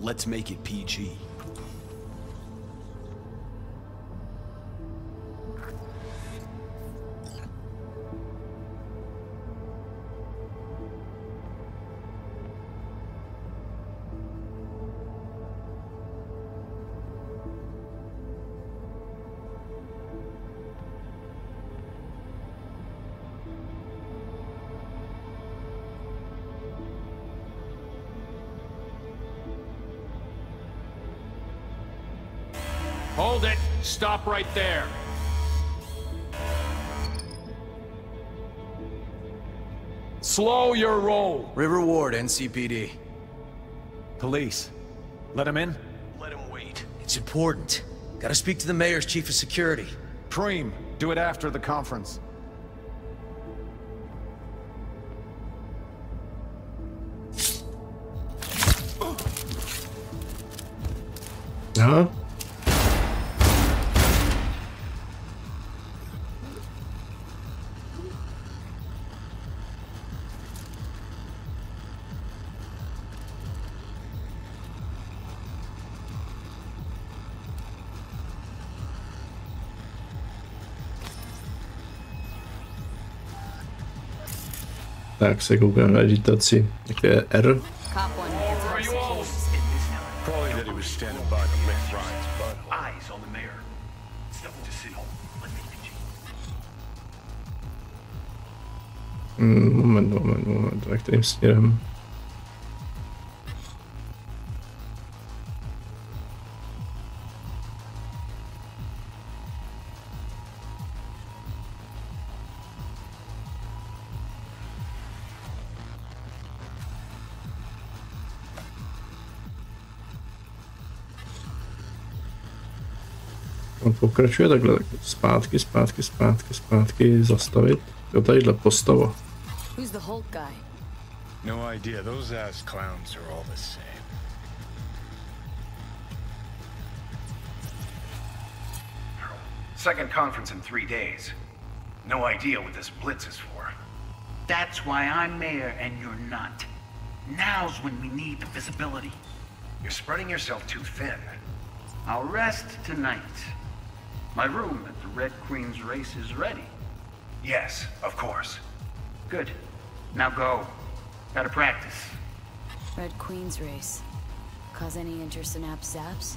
Let's make it PG. Hold it! Stop right there! Slow your roll! River Ward, NCPD. Police. Let him in? Let him wait. It's important. Gotta speak to the mayor's chief of security. Preem, do it after the conference. Huh? Tak se koukám na editaci, jak je R. Moment, tak kterým směrem? On pokračuje takhle, tak zpátky, zpátky, zpátky, zpátky, zastavit. Jo, tadyhle postava. Who's the Hulk guy? No idea. Those ass clowns are all the same. Second conference in 3 days. No idea what this blitz is for. That's why I'm mayor and you're not. Now's when we need the visibility. You're spreading yourself too thin. I'll rest tonight. My room at the Red Queen's race is ready. Yes, of course. Good. Now go. Gotta practice. Red Queen's race. Cause any intersynapse zaps?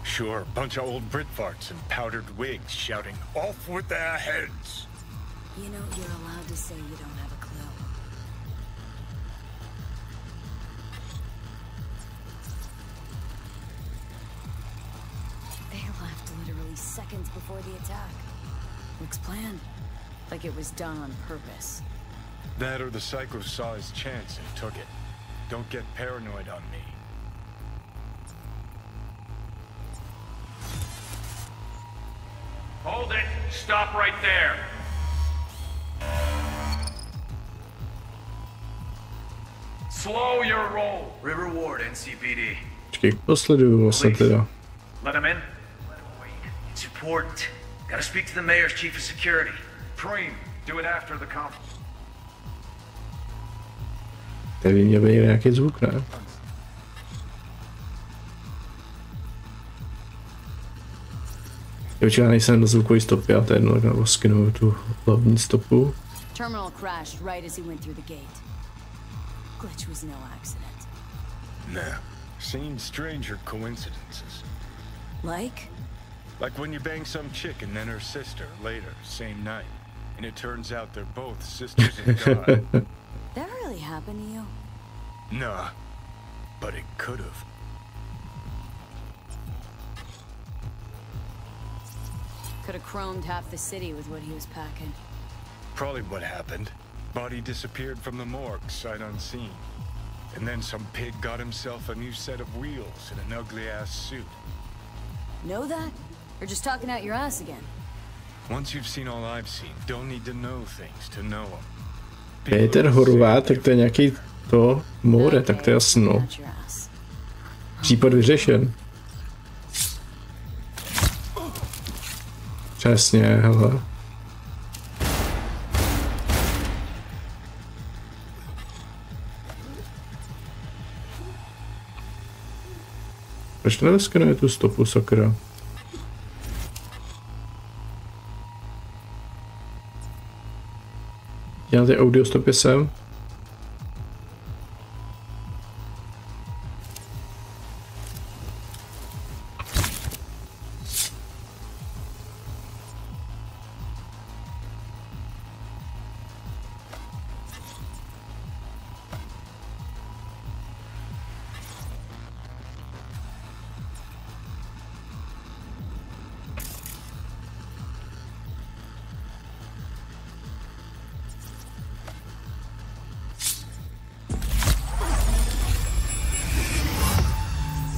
Sure, bunch of old Brit farts in powdered wigs shouting, "Off with their heads!" You know, you're allowed to say you don't have a clue. They left literally seconds before the attack. Looks planned. Like it was done on purpose. That or the psycho saw his chance and took it. Don't get paranoid on me. Hold it! Stop right there! Slow your roll! River Ward, NCPD. Počkej, posleduju se teda. Let him in? It's important. Gotta speak to the mayor's chief of security. Preem, do it after the conference. Tady měl být nějaký zvuk, ne? Já nejsem na zvukový stopě, a to je jedno, tak oskinuju tu hlavní stopu. Terminal crashed right as he went through the gate. Glitch was no accident. Nah, seen stranger coincidences. Like? Like when you bang some chick and then her sister later, same night. And it turns out they're both sisters of God. That really happened to you? Nah, but it could've. Could have chromed half the city with what he was packing. Probably what happened. Body disappeared from the morgue, sight unseen. And then some pig got himself a new set of wheels and an ugly-ass suit. Know that? Or just talking out your ass again? Once you've seen all I've seen, don't need to know things to know them. Peter Horvát, tak to je nějaký to more, tak to je jasno. Případ vyřešen. Přesně, hele. Proč to neveskenuje tu stopu, sakra? Já na té audio stopě jsem.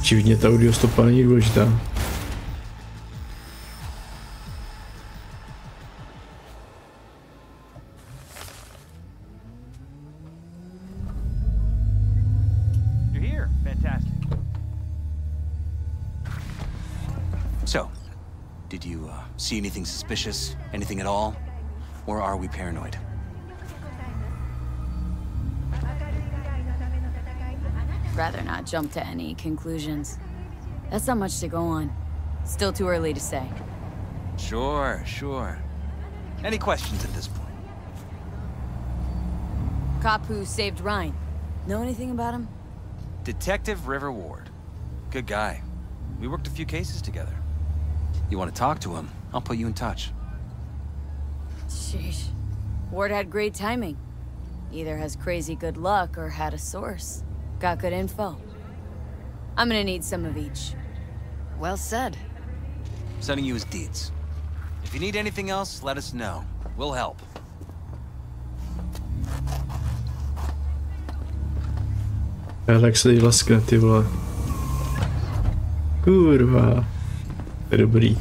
Očividně ta audio stopa není důležitá. You're here. Fantastic. So, did you see anything suspicious? Anything at all? Or are we paranoid? Rather not jump to any conclusions. That's not much to go on. Still too early to say. Sure, sure. Any questions at this point? Cop who saved Ryan. Know anything about him? Detective River Ward. Good guy. We worked a few cases together. You want to talk to him? I'll put you in touch. Sheesh. Ward had great timing. Either has crazy good luck or had a source. Got good info. I'm gonna need some of each. Well said. Sending you his deeds. If you need anything else, let us know. We'll help. Jak se jí laskne, ty vole. Kurva. To je dobrý.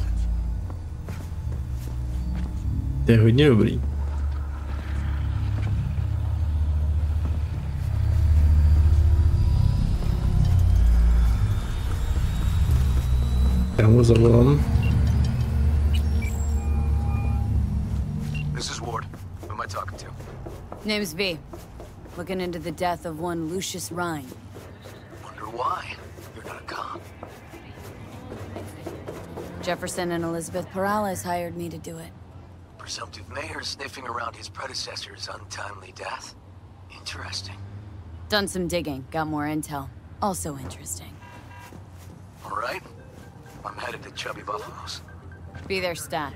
To je hodně dobrý. Já mu zavolám. This is Ward. Who am I talking to? Name's V. Looking into the death of one Lucius Rhine. Wonder why? You're not a cop. Jefferson and Elizabeth Perales hired me to do it. Presumptive mayor sniffing around his predecessor's untimely death. Interesting. Done some digging, got more intel. Also interesting. All right. I'm headed to Chubby Buffalo's. Be there, stat.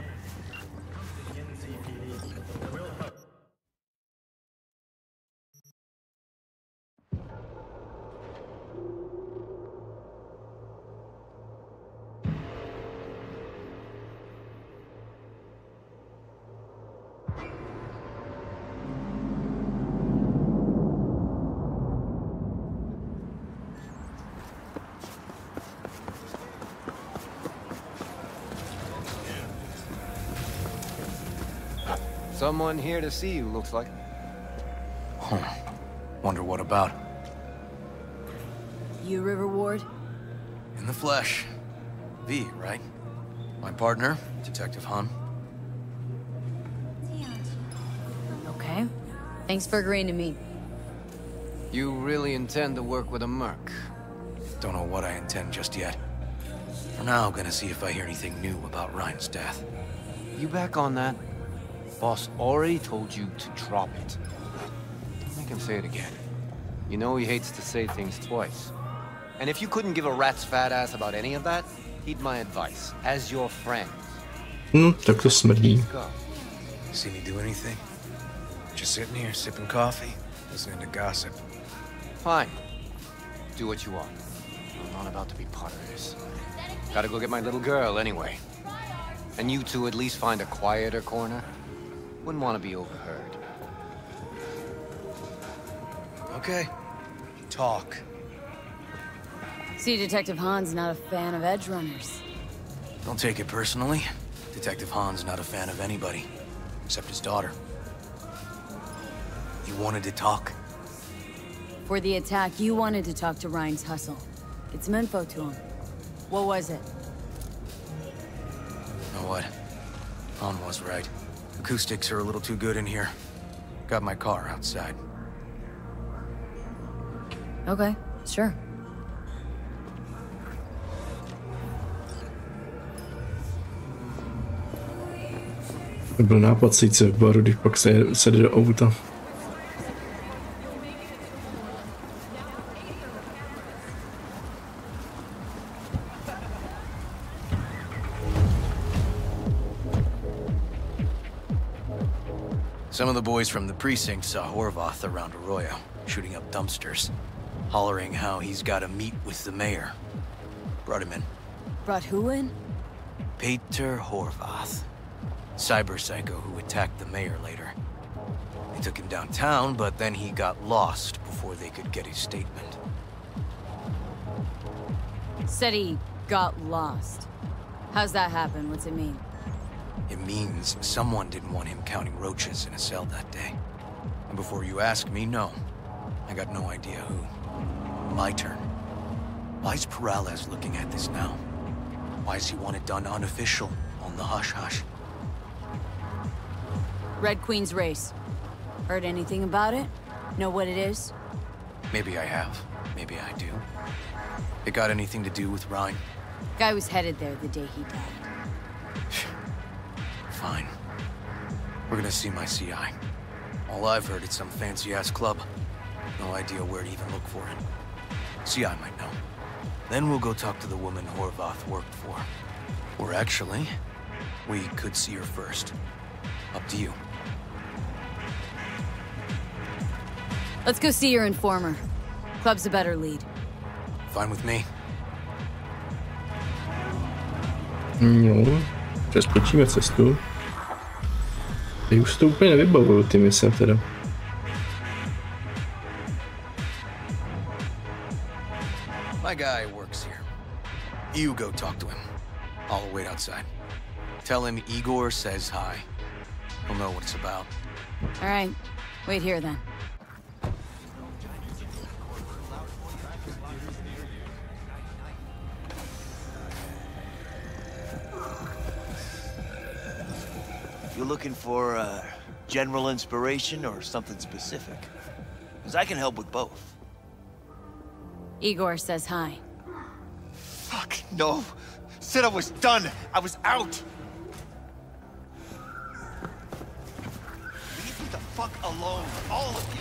Someone here to see you, looks like. Huh. Wonder what about? You, River Ward? In the flesh. V, right? My partner, Detective Han. Okay. Thanks for agreeing to meet. You really intend to work with a merc? Don't know what I intend just yet. For now, gonna see if I hear anything new about Ryan's death. You back on that? Boss already told you to drop it. Don't make him say it again. You know he hates to say things twice. And if you couldn't give a rat's fat ass about any of that, heed my advice, as your friend. Tak to smrdí. See me do anything? Just sitting here, sipping coffee, listening to gossip. Fine. Do what you want. I'm not about to be part of this. Gotta go get my little girl anyway. And you two at least find a quieter corner. Wouldn't want to be overheard. Okay. Talk. See, Detective Han's not a fan of edge runners. Don't take it personally. Detective Han's not a fan of anybody, except his daughter. You wanted to talk? For the attack, you wanted to talk to Ryan's hustle. Get some info to him. What was it? Know what? Han was right. Acoustics are a little too good in here. Got my car outside. Okay, sure. Byl nápad sejít v baru, když pak se jde do auta. Some of the boys from the precinct saw Horvath around Arroyo, shooting up dumpsters, hollering how he's got to meet with the mayor. Brought him in. Brought who in? Peter Horvath. Cyber psycho who attacked the mayor later. They took him downtown, but then he got lost before they could get his statement. Said he got lost. How's that happen? What's it mean? It means someone didn't want him counting roaches in a cell that day. And before you ask me, no. I got no idea who. My turn. Why's Peralez looking at this now? Why does he want it done unofficial, on the hush-hush? Red Queen's race. Heard anything about it? Know what it is? Maybe I have. Maybe I do. It got anything to do with Ryan? Guy was headed there the day he died. Fine. We're gonna see my CI. All I've heard, it's some fancy-ass club. No idea where to even look for it. CI might know. Then we'll go talk to the woman Horvath worked for. Or actually, we could see her first. Up to you. Let's go see your informer. Club's a better lead. Fine with me. Jo, přeskočíme cestu. Teď už to úplně nevybavuju, ty mise teda. My guy works here. You go talk to him. I'll wait outside. Tell him Igor says hi. He'll know what it's about. All right, wait here then. You looking for general inspiration or something specific? Because I can help with both. Igor says hi. Fuck, no. Said I was done. I was out. Leave me the fuck alone, all of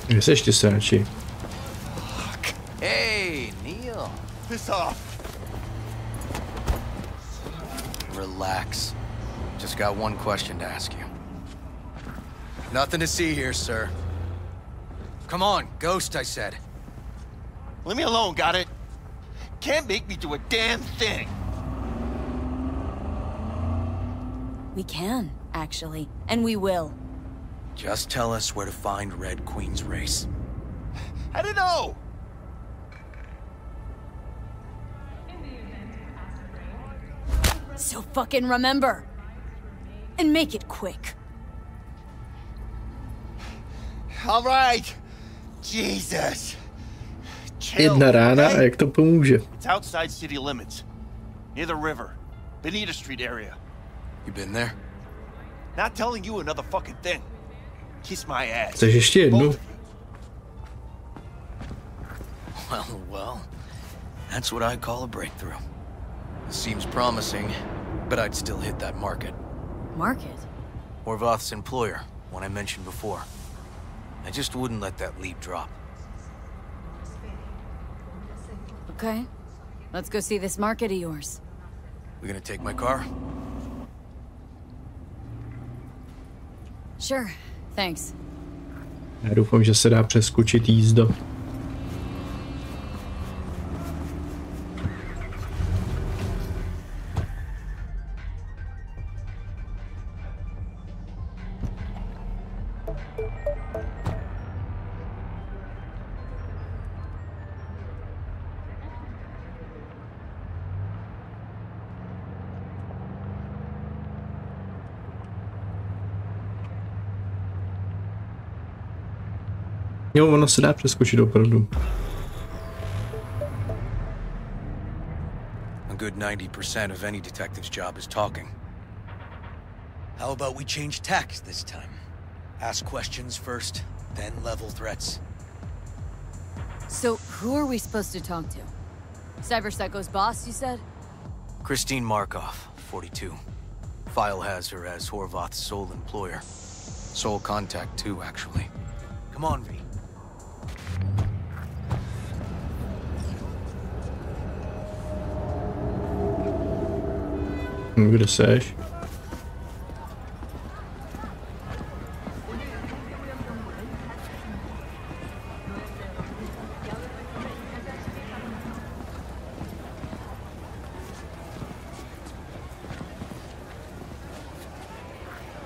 you. Jesteście sráči. Hey, Neil. Piss off. Relax. Just got one question to ask you. Nothing to see here, sir. Come on, Ghost, I said. Leave me alone, got it? Can't make me do a damn thing. We can, actually, and we will. Just tell us where to find Red Queen's race. I don't know. So fucking remember. And make it quick. All right. Jesus. Chill, Jedna rána okay? a jak to pomůže? It's outside city limits. Near the river. Benita Street area. You been there? Not telling you another fucking thing. Kiss my ass. Chceš ještě jednu? Well, that's what I call a breakthrough. Seems promising, but I'd still hit that market. Market? Horvath's employer, one I mentioned before. I just wouldn't let that lead drop. Okay. Let's go see this market of yours. We gonna take my car? Sure. Thanks. Já doufám, že se dá přeskočit jízda. Jo, ono se dá přeskočit opravdu. A good 90% of any detective's job is talking. How about we change tacks this time? Ask questions first, then level threats. So, who are we supposed to talk to? Cyberpsycho's boss, you said? Christine Markov, 42. File has her as Horvath's sole employer. Sole contact, too, actually. Come on, V. Kde seš?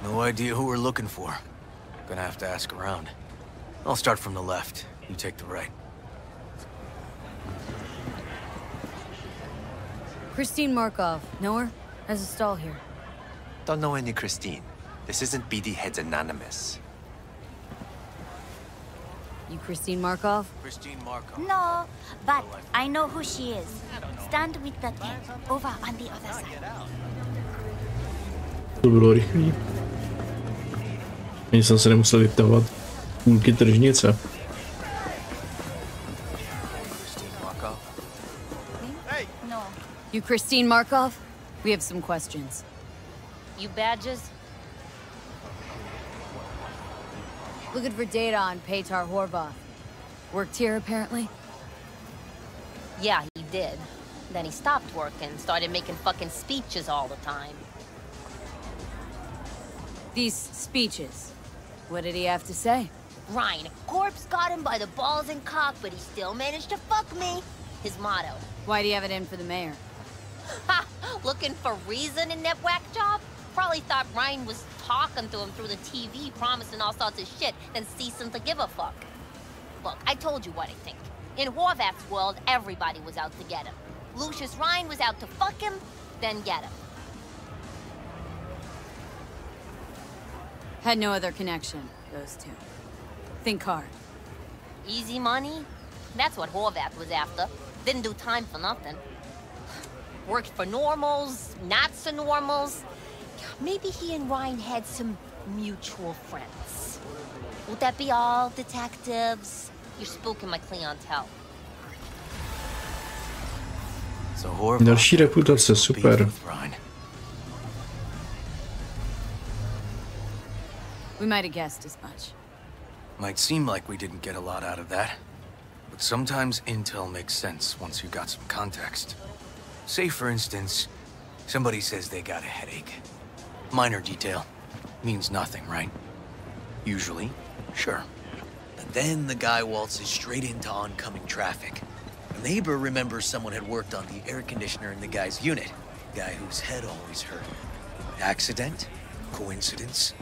No idea who we're looking for. Gonna have to ask around. I'll start from the left. You take the right. Christine Markov. Know her? Has a stall here. Don't know any Christine. This isn't BD Heads Anonymous. You Christine Markov? Christine Markov. No, but I know who she is. Stand with the tent, over on the other side. To bylo rychlý. Ani jsem se nemusel vyptahovat půlky tržnice. Hey, no. You Christine Markov? We have some questions. You badges? Looking for data on Petar Horvath. Worked here, apparently? Yeah, he did. Then he stopped working, started making fucking speeches all the time. These speeches. What did he have to say? Ryan, a corpse got him by the balls and cock, but he still managed to fuck me. His motto. Why do you have it in for the mayor? Ha! Looking for reason in that whack job? Probably thought Ryan was talking to him through the TV, promising all sorts of shit, then ceasing to give a fuck. Look, I told you what I think. In Horvath's world, everybody was out to get him. Lucius Rhyne was out to fuck him, then get him. Had no other connection, those two. Think hard. Easy money? That's what Horvath was after. Didn't do time for nothing. Worked for normals, not so normals. Maybe he and Ryan had some mutual friends. Would that be all, detectives? You're spooking my clientele. Další reputace, super. We might have guessed as much. Might seem like we didn't get a lot out of that, but sometimes intel makes sense once you got some context. Say, for instance, somebody says they got a headache. Minor detail. Means nothing, right? Usually, sure. But then the guy waltzes straight into oncoming traffic. A neighbor remembers someone had worked on the air conditioner in the guy's unit. Guy whose head always hurt. Accident? Coincidence?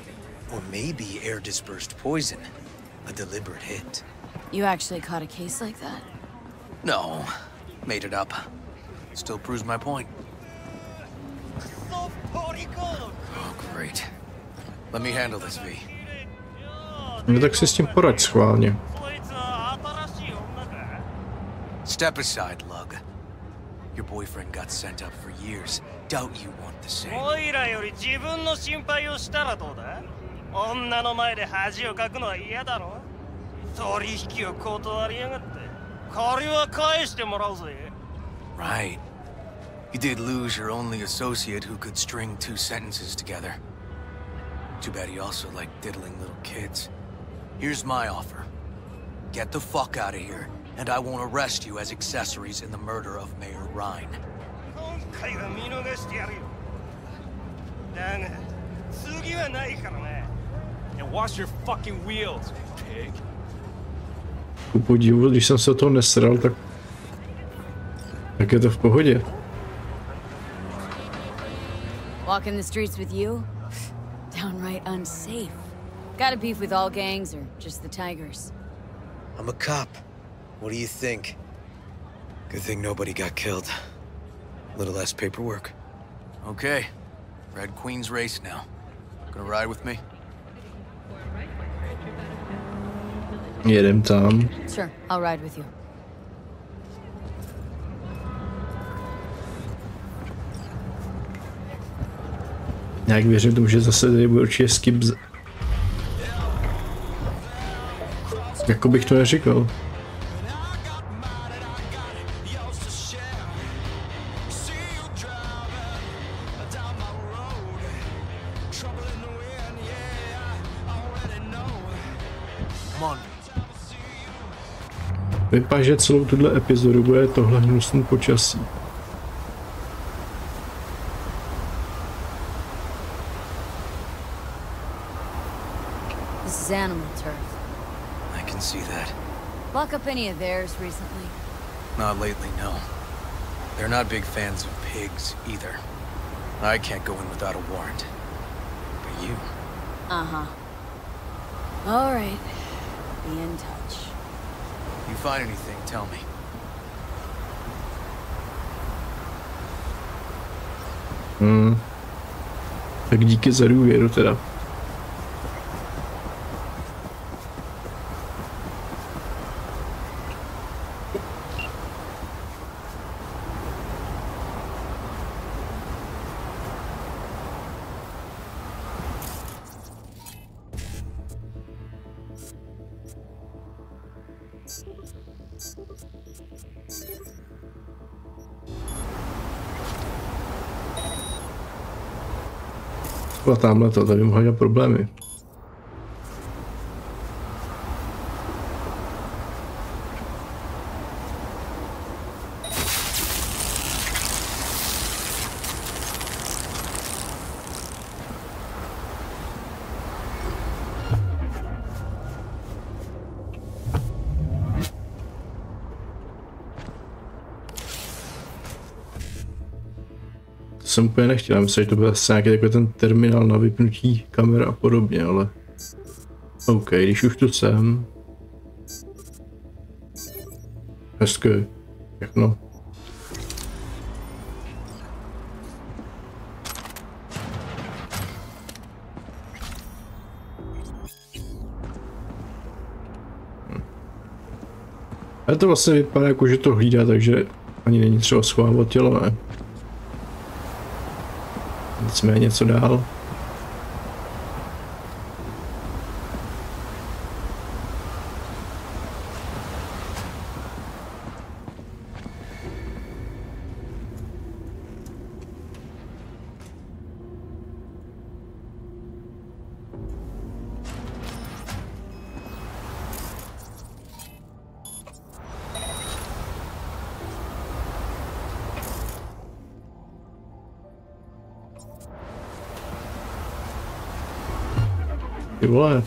Or maybe air-dispersed poison. A deliberate hit. You actually caught a case like that? No. Made it up. Still proves my point. Oh, great. Let me handle this, V. No tak si s tím poraď schválně. Step aside, Lug. Your boyfriend got sent up for years. Doubt you want the same. おいらより自分の心配をしたらどうだ? 女の前で恥をかくのは嫌だろ? 取引を断りやがって。借りは返してもらうぜ。 Right. You did lose your only associate who could string 2 sentences together. Too bad he also liked diddling little kids. Here's my offer. Get the fuck out of here, and I won't arrest you as accessories in the murder of Mayor Ryan. 今回は見逃してやるよ。だが、次はないからね。 And wash your fucking wheels, pig. Ku podivu, když jsem se o toho nesral, tak je to v pohodě. Walking the streets with you? Downright unsafe. Got a beef with all gangs or just the Tigers? I'm a cop. What do you think? Good thing nobody got killed. A little less paperwork. Okay. Red Queen's race now. Gonna ride with me? Jedem tam. Sure, I'll ride with you. Jak věřím tomu, že zase tady bude určitě skip. Jako bych to neříkal. Vypadá, že celou tuhle epizodu bude tohle hnusný počasí. This is animal turf. I can see that. Lock up any of theirs recently? Not lately, no. They're not big fans of pigs, either. I can't go in without a warrant. But you... Uh-huh. All right. Be in touch. You find anything, tell me. Tak díky za důvěru teda. A tamhle to, tady mohla dělat problémy. Jsem úplně nechtěl, myslím, že to byl asi nějaký takový ten terminál na vypnutí kamer a podobně, ale OK, když už tu jsem. Hezké, všechno. Ale to vlastně vypadá jako, že to hlídá, takže ani není třeba schovávat tělo, ne? Nicméně co dál? Ty vole.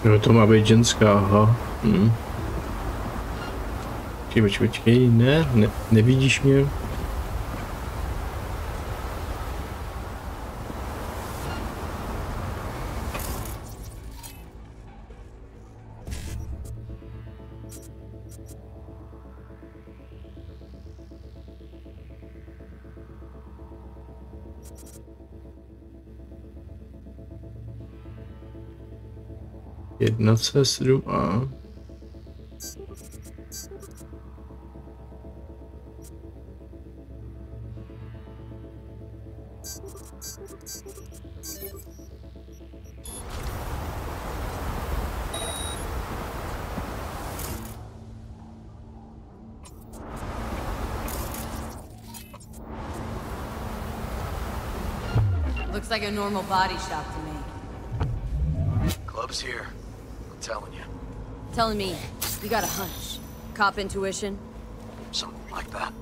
Jo, to má být ženská, aha. Počkej, ne, nevidíš mě? Jedna C7A. Looks like a normal body shop to me. Club's here. I'm telling you. Telling me you got a hunch. Cop intuition? Something like that.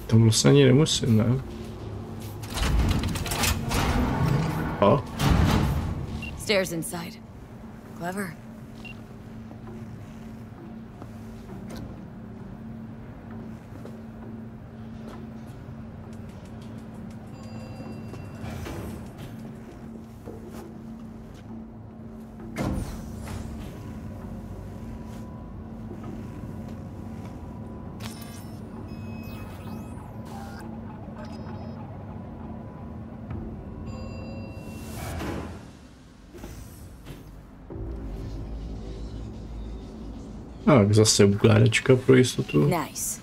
To vlastně ani nemusím, ne? A? Stairs inside. Clever. Tak zase ukládačka pro jistotu. Nice.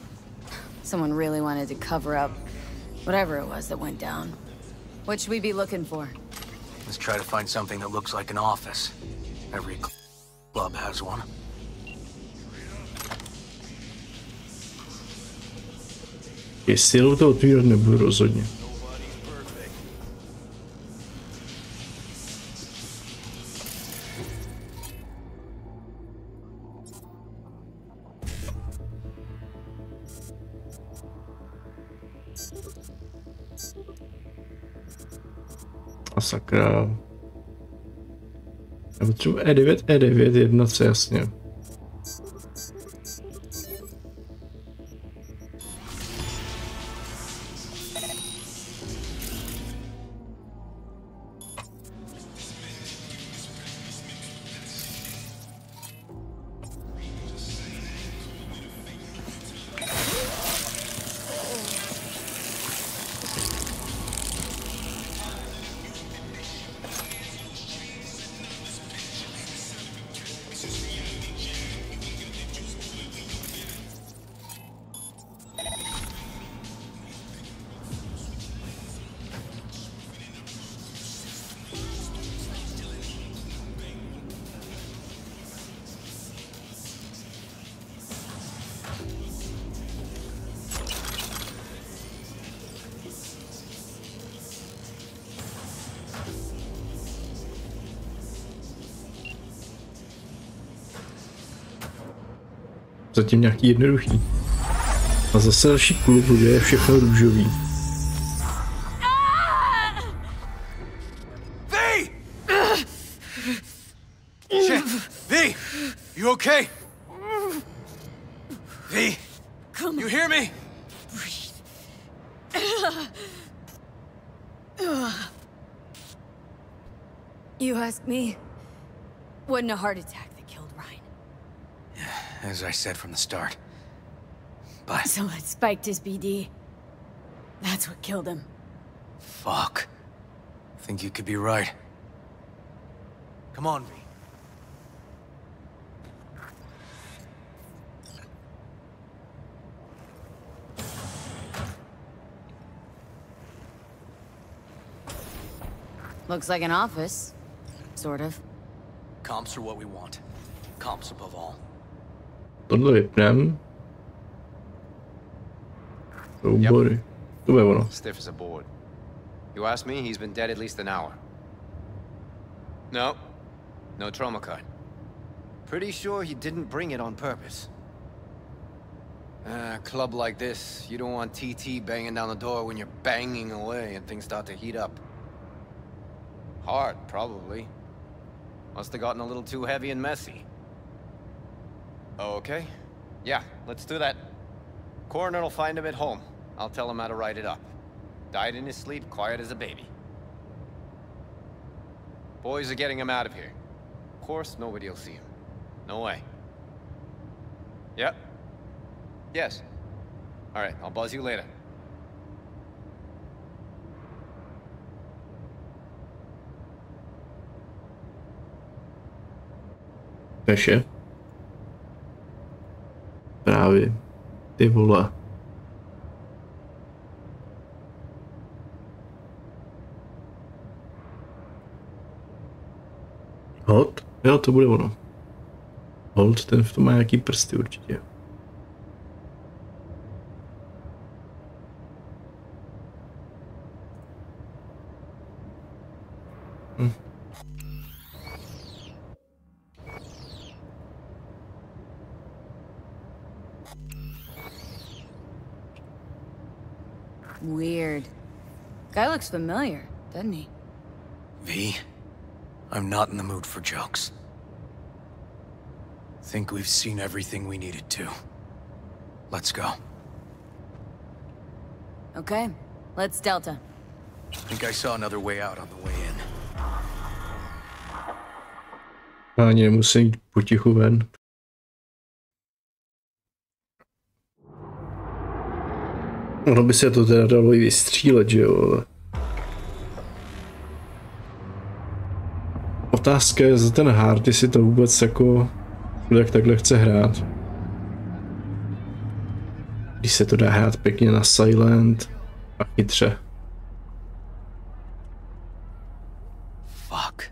Someone really wanted to cover up whatever it was that went down. What should we be looking for? Let's try to find something that looks like an office. Every club has one. Silou to otvírat nebudu rozhodně. A sakra. Já potřebuji E9, jedna C, jasně. zatím nějaký jednoduchý. A zase další klub, kde je všechno růžový. V, you okay? V, you hear me? You ask me? Wasn't a heart attack that killed Ryan. As I said from the start. But... So it spiked his BD. That's what killed him. Fuck. I think you could be right. Come on, V. Looks like an office. Sort of. Comps are what we want. Comps above all. Tohle vypnem. Soubory. To bude ono. Stiff as a board. You ask me, he's been dead at least an hour. No. No trauma card. Pretty sure he didn't bring it on purpose. A club like this, you don't want TT banging down the door when you're banging away and things start to heat up. Hard, probably. Must have gotten a little too heavy and messy. Okay. Yeah, let's do that. Coroner will find him at home. I'll tell him how to write it up. Died in his sleep, quiet as a baby. Boys are getting him out of here. Of course, nobody will see him. No way. Yep. Yes. All right, I'll buzz you later. Peše. Právě. Ty vole. Hold? Jo, to bude ono. Hold, ten v tom má nějaký prsty určitě. Weird. Guy looks familiar, doesn't he? V, I'm not in the mood for jokes. Think we've seen everything we needed to. Let's go. Okay, let's Delta. Think I saw another way out on the way in. Ani nemusím jít potichu ven. Ono by se to teda dalo i vystřílet, že jo? Otázka je za ten hard, jestli to vůbec jako jak takhle chce hrát. Když se to dá hrát pěkně na silent a chytře. Fuck.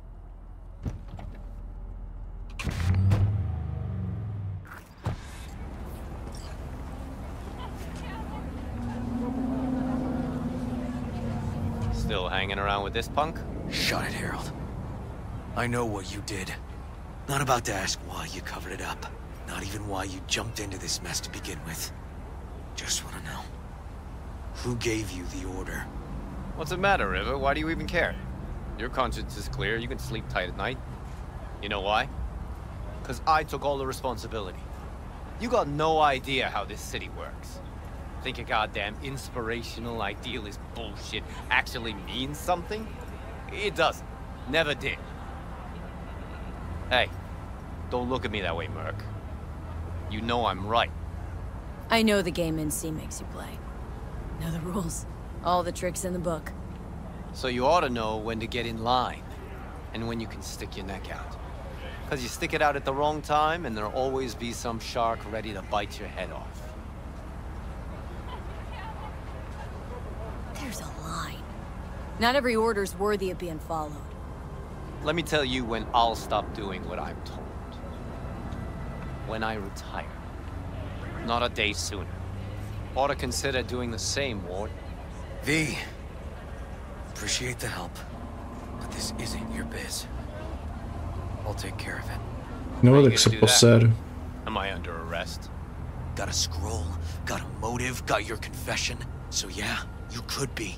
Still hanging around with this punk? Shut it, Harold. I know what you did. Not about to ask why you covered it up. Not even why you jumped into this mess to begin with. Just want to know. Who gave you the order? What's the matter, River? Why do you even care? Your conscience is clear. You can sleep tight at night. You know why? Because I took all the responsibility. You got no idea how this city works. Think a goddamn inspirational idealist bullshit actually means something? It doesn't. Never did. Hey, don't look at me that way, Merc. You know I'm right. I know the game NC makes you play. Know the rules. All the tricks in the book. So you ought to know when to get in line, and when you can stick your neck out. Because you stick it out at the wrong time, and there'll always be some shark ready to bite your head off. There's a line. Not every order's worthy of being followed. Let me tell you when I'll stop doing what I'm told. When I retire. Not a day sooner. Ought to consider doing the same, Ward. V, appreciate the help, but this isn't your biz. I'll take care of it. No, tak se poser. Am I under arrest? Got a scroll, got a motive, got your confession. So yeah, you could be.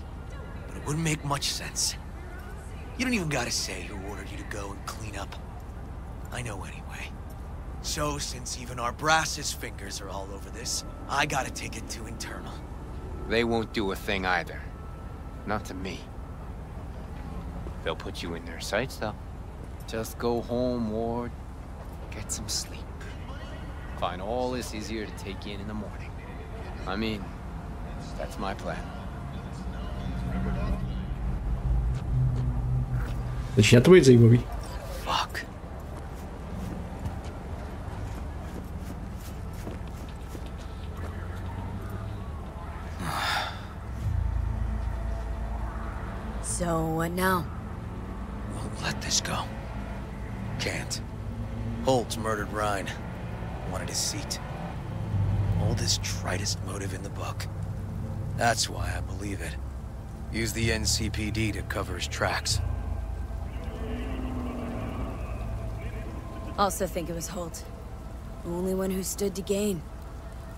But it wouldn't make much sense. You don't even gotta say who ordered you to go and clean up. I know anyway. So since even our brass's fingers are all over this, I gotta take it to internal. They won't do a thing either. Not to me. They'll put you in their sights, though. Just go home, Ward. Get some sleep. Find all this easier to take in the morning. I mean, that's my plan. Začíná to být zajímavý. Fuck. So, what now? Won't let this go. Can't. Holtz murdered Ryan. Wanted his seat. Oldest, tritest motive in the book. That's why I believe it. Use the NCPD to cover his tracks. Also think it was Holt. The only one who stood to gain.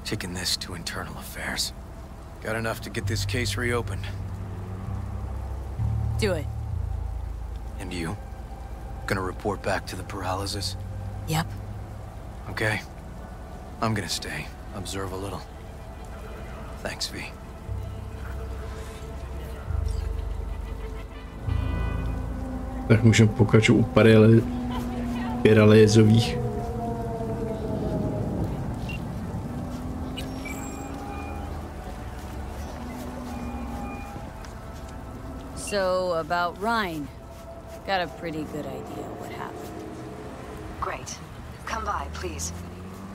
Taking this to internal affairs. Got enough to get this case reopened. Do it. And you? Gonna report back to the Peralézovi? Yep. Okay. I'm gonna stay. Observe a little. Thanks, V. Tak můžeme pokračovat u Peralézových. So, about Ryan. Got a pretty good idea what happened. Great. Come by, please.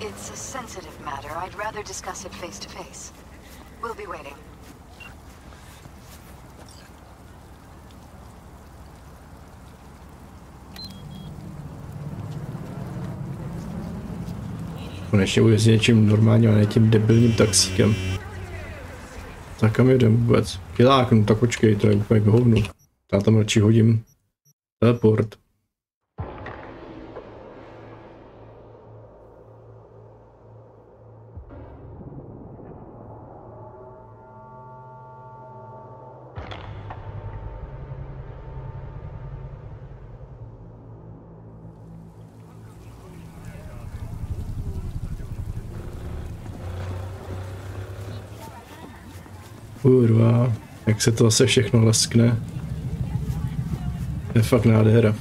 It's a sensitive matter. I'd rather discuss it face to face. We'll be waiting. Konečně ujezd něčím normálním, a ne tím debilním taxíkem. Tak kam jedem vůbec? Kilák, no tak počkej, to je úplně k hovnu. Já tam radši hodím teleport. Kurva, jak se to zase všechno leskne. Je fakt nádhera.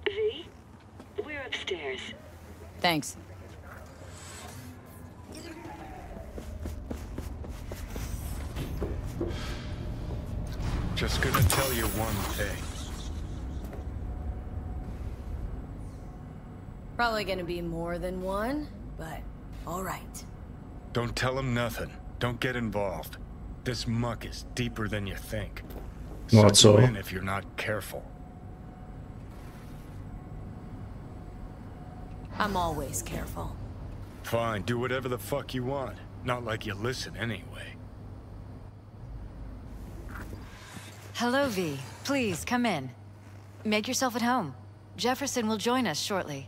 V, we're upstairs. Thanks. Just gonna tell you one thing. Probably gonna be more than one, but all right. Don't tell him nothing. Don't get involved. This muck is deeper than you think. Not Suck you so. in if you're not careful. I'm always careful. Fine, do whatever the fuck you want. Not like you listen anyway. Hello, V. Please, come in. Make yourself at home. Jefferson will join us shortly.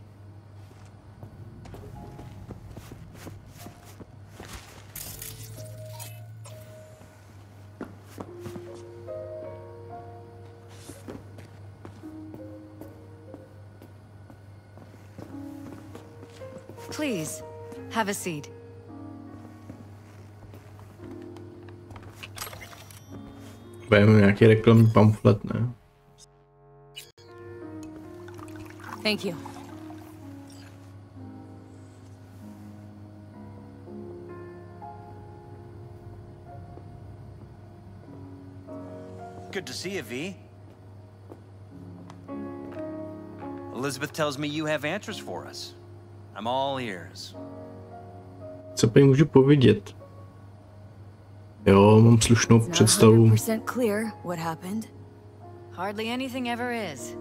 Please, have a seat. Budeme nějaký reklamní pamflet, ne? Thank you. Good to see you, V. Elizabeth tells me you have answers for us. I'm all ears. Co prý můžu povědět? Jo, mám slušnou představu. 100% clear what happened. Hardly anything ever is.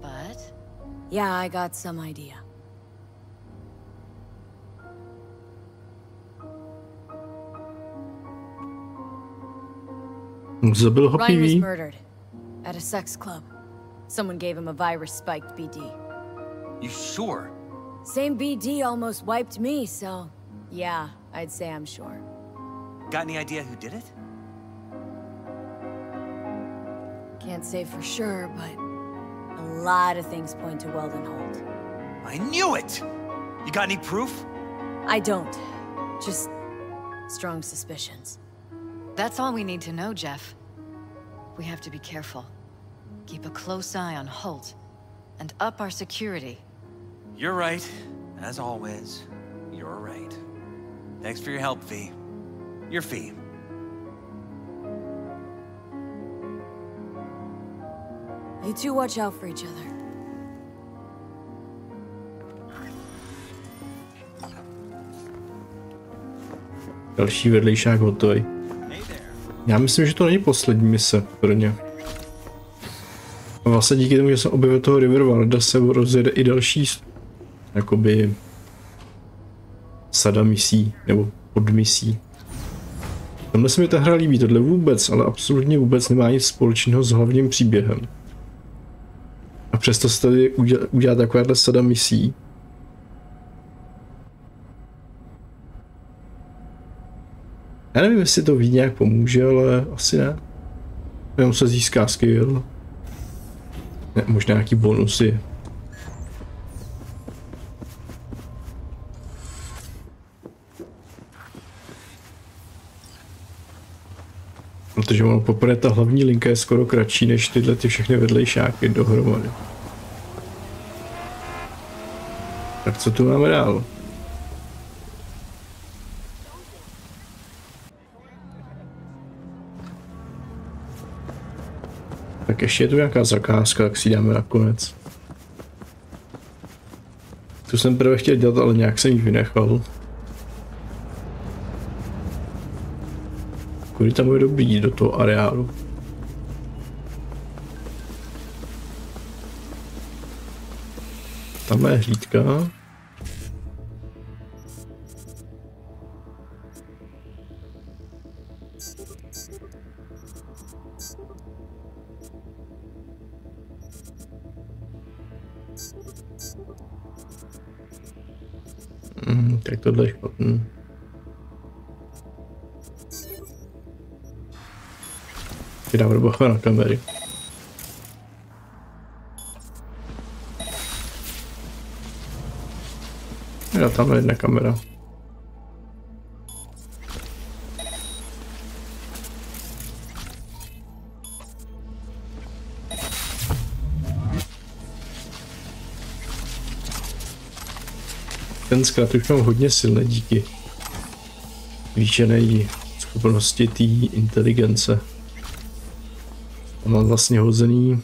But yeah, I got some idea. Zabil ho Ryan was PV. murdered at a sex club. Someone gave him a virus-spiked BD. You sure? Same BD almost wiped me, so yeah, I'd say I'm sure. Got any idea who did it? Can't say for sure, but a lot of things point to Weldon Holt. I knew it! You got any proof? I don't. Just strong suspicions. That's all we need to know, Jeff. We have to be careful. Keep a close eye on Holt, and up our security. You're right. As always, you're right. Thanks for your help, V. Your fee. You two watch out for each other. Další vedlejšák hotový. Já myslím, že to není poslední mise pro ně. A vlastně díky tomu, že jsem objevil toho Riverwarda, se rozjede i další jakoby sada misí, nebo podmisí. Tamhle se mi ta hra líbí, tohle vůbec, ale absolutně vůbec nemá nic společného s hlavním příběhem. A přesto se tady udělá takováhle sada misí. Já nevím, jestli to ví nějak pomůže, ale asi ne. Jenom se získá skill. Ne, možná nějaký bonusy. Protože ono poprvé ta hlavní linka je skoro kratší než tyhle ty všechny vedlejšáky dohromady. Tak co tu máme dál? Tak ještě je tu nějaká zakázka, tak si ji dáme nakonec. Tu jsem prvé chtěl dělat, ale nějak jsem ji vynechal. Kudy tam bude dobrý do toho areálu? Tam je hlídka. Tak tohle je špatný. Dám bacha na kamery. Já tam je jedna kamera. Ten zkrát už mám hodně silný díky zvýšené schopnosti té inteligence. A mám vlastně hozený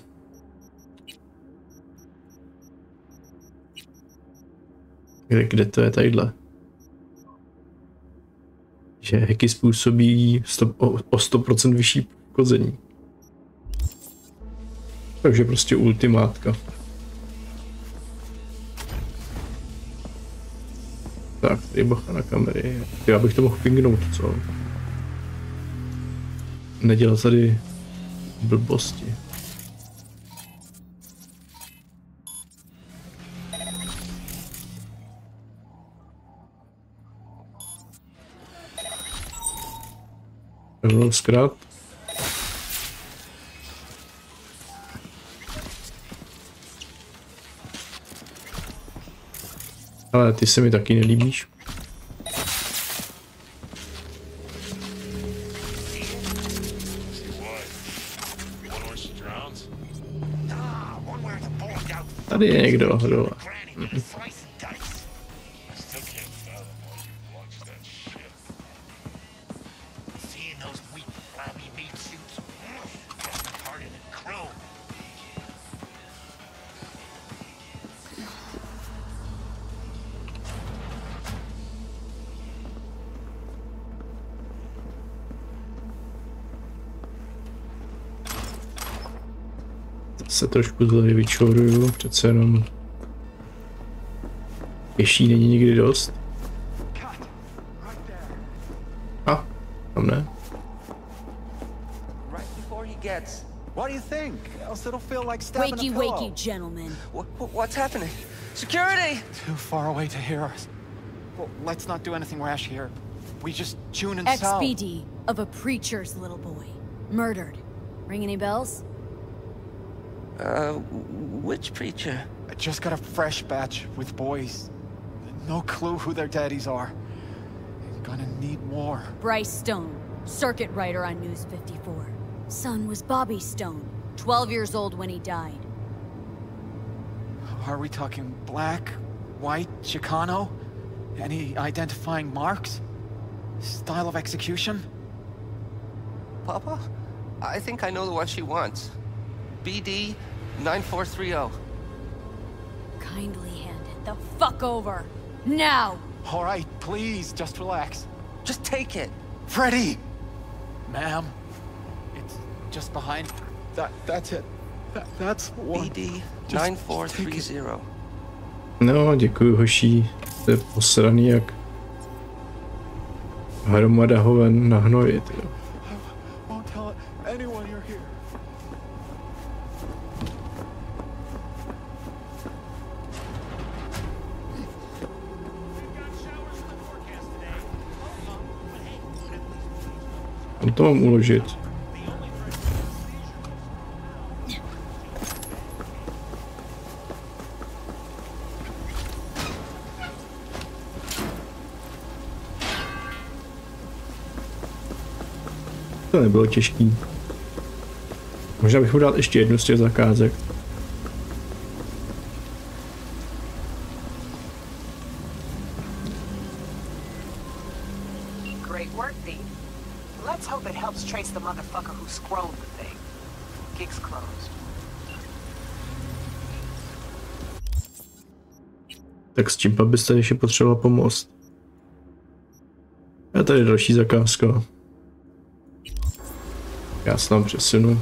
kde to je tadyhle? Že hacky způsobí o 100% vyšší poškození. Takže prostě ultimátka. Tak, tady bacha na kamery. Já bych to mohl pingnout, co? Nedělat tady blbosti. Zkrát. Ale ty se mi taky nelíbíš. Tady je někdo dole. Se trošku zle vyčoruju, přece jenom pěší není nikdy dost. A, tam ne. gets. What do you think? Else it'll feel like stabbing a pillow. Wakey, gentlemen. What's happening? Security! Too far away to hear us. Well, let's not do anything rash here. We just tune and sell. XBD of a preacher's little boy. Murdered. Ring any bells? Which preacher? I just got a fresh batch with boys. No clue who their daddies are. Gonna need more. Bryce Stone, circuit writer on News 54. Son was Bobby Stone, 12 years old when he died. Are we talking black, white, Chicano? Any identifying marks? Style of execution? Papa? I think I know the one she wants. BD 9430. Kindly hand it the fuck over. Now! All right, please, just relax. Just take it. Freddy! Ma'am, it's just behind. That's it. That's one. BD 9430. No, děkuji, hoší. To je posraný jak hromada hoven na hnoji, tyjo. Won't tell anyone you're here. Kam to mám uložit? To nebylo těžký. Možná bych mu dal ještě jednu z těch zakázek. Great work, Pete. Let's hope it helps trace the motherfucker who scrolled the thing. Gig's closed. Tak s čím byste ještě potřeboval pomoct? A tady další zakázka. Já se tam přesunu.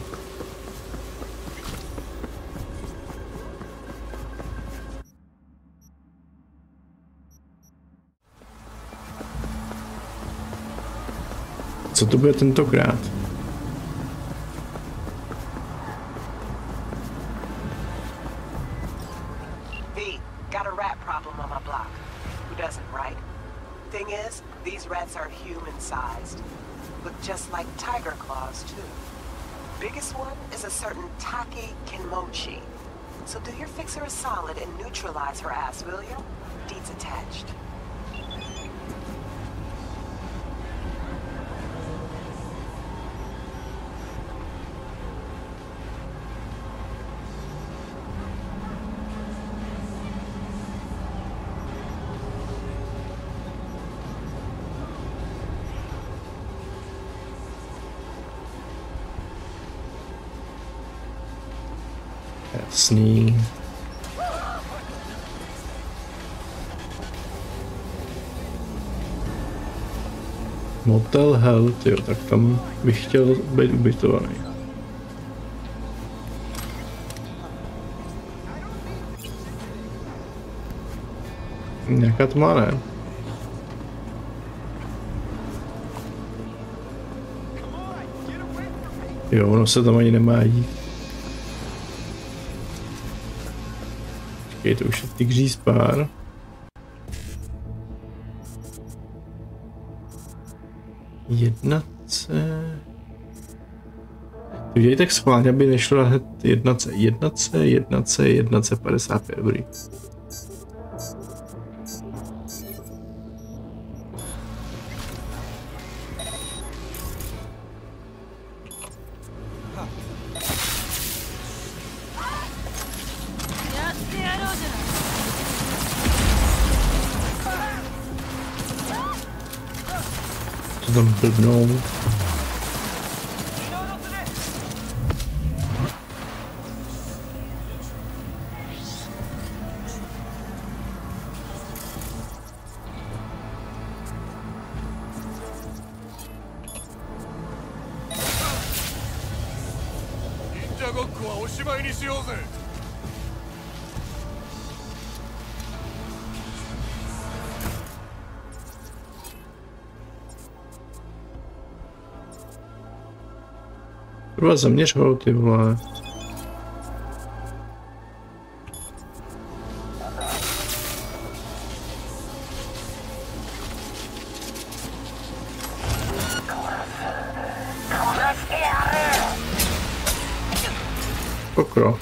Co to bude tentokrát? V, got a rat problem on my block. Who doesn't, right? Thing is, these rats are human-sized. Look just like tiger claws, too. Biggest one is a certain Taki Kinmochi. So do your fixer a solid and neutralize her ass, will you? Deed's attached. Jasný. Motel Hell, tyjo, tak tam bych chtěl být ubytovaný. Nějaká tma, ne? Jo, ono se tam ani nemá jít. Počkej, to už je tygří spár. Jednace. Udělej tak schválně, aby nešlo na jednace. Jednace 55, dobrý. Tam blbnou. Kurva, zaměř ho, ty vole. Pokro.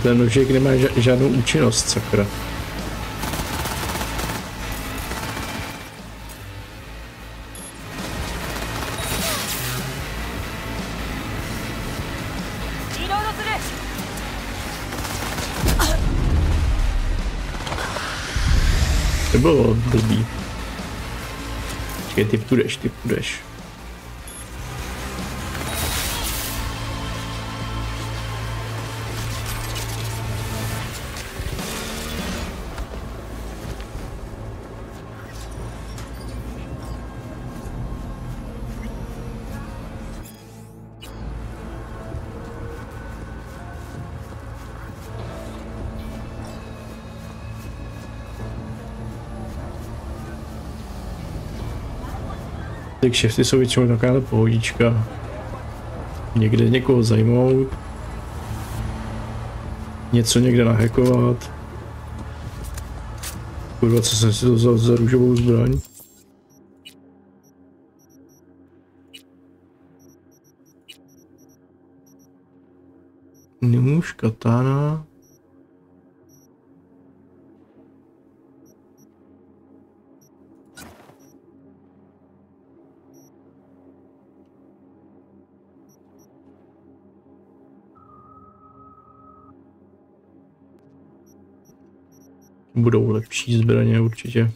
Ten nožek nemá žádnou účinnost, sakra. To bylo blbý. Počkej, ty půjdeš. Ty kšefty jsou většinou taková pohodička. Někde někoho zajmout. Něco někde nahackovat. Kurva, co jsem si to vzal za růžovou zbraň? Nůž, katana. Budou lepší zbraně určitě.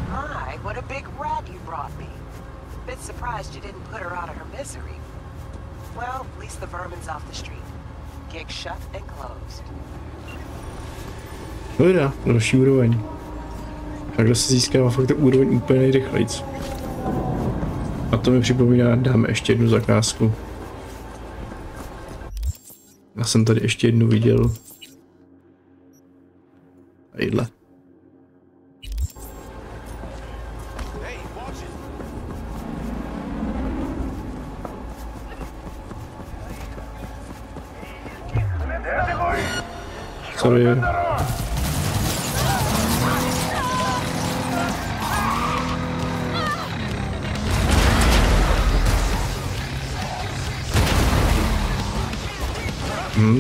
My, what a big rat you brought me. Bit surprised you didn't put her out of her misery. Well, at least the vermin's off the street. Gig shut and closed. Dobrá, další úroveň. Takhle se získává fakt úroveň úplně nejrychlejc. A to mi připomíná, dáme ještě jednu zakázku. Já jsem tady ještě jednu viděl. Tadyhle. Sorry.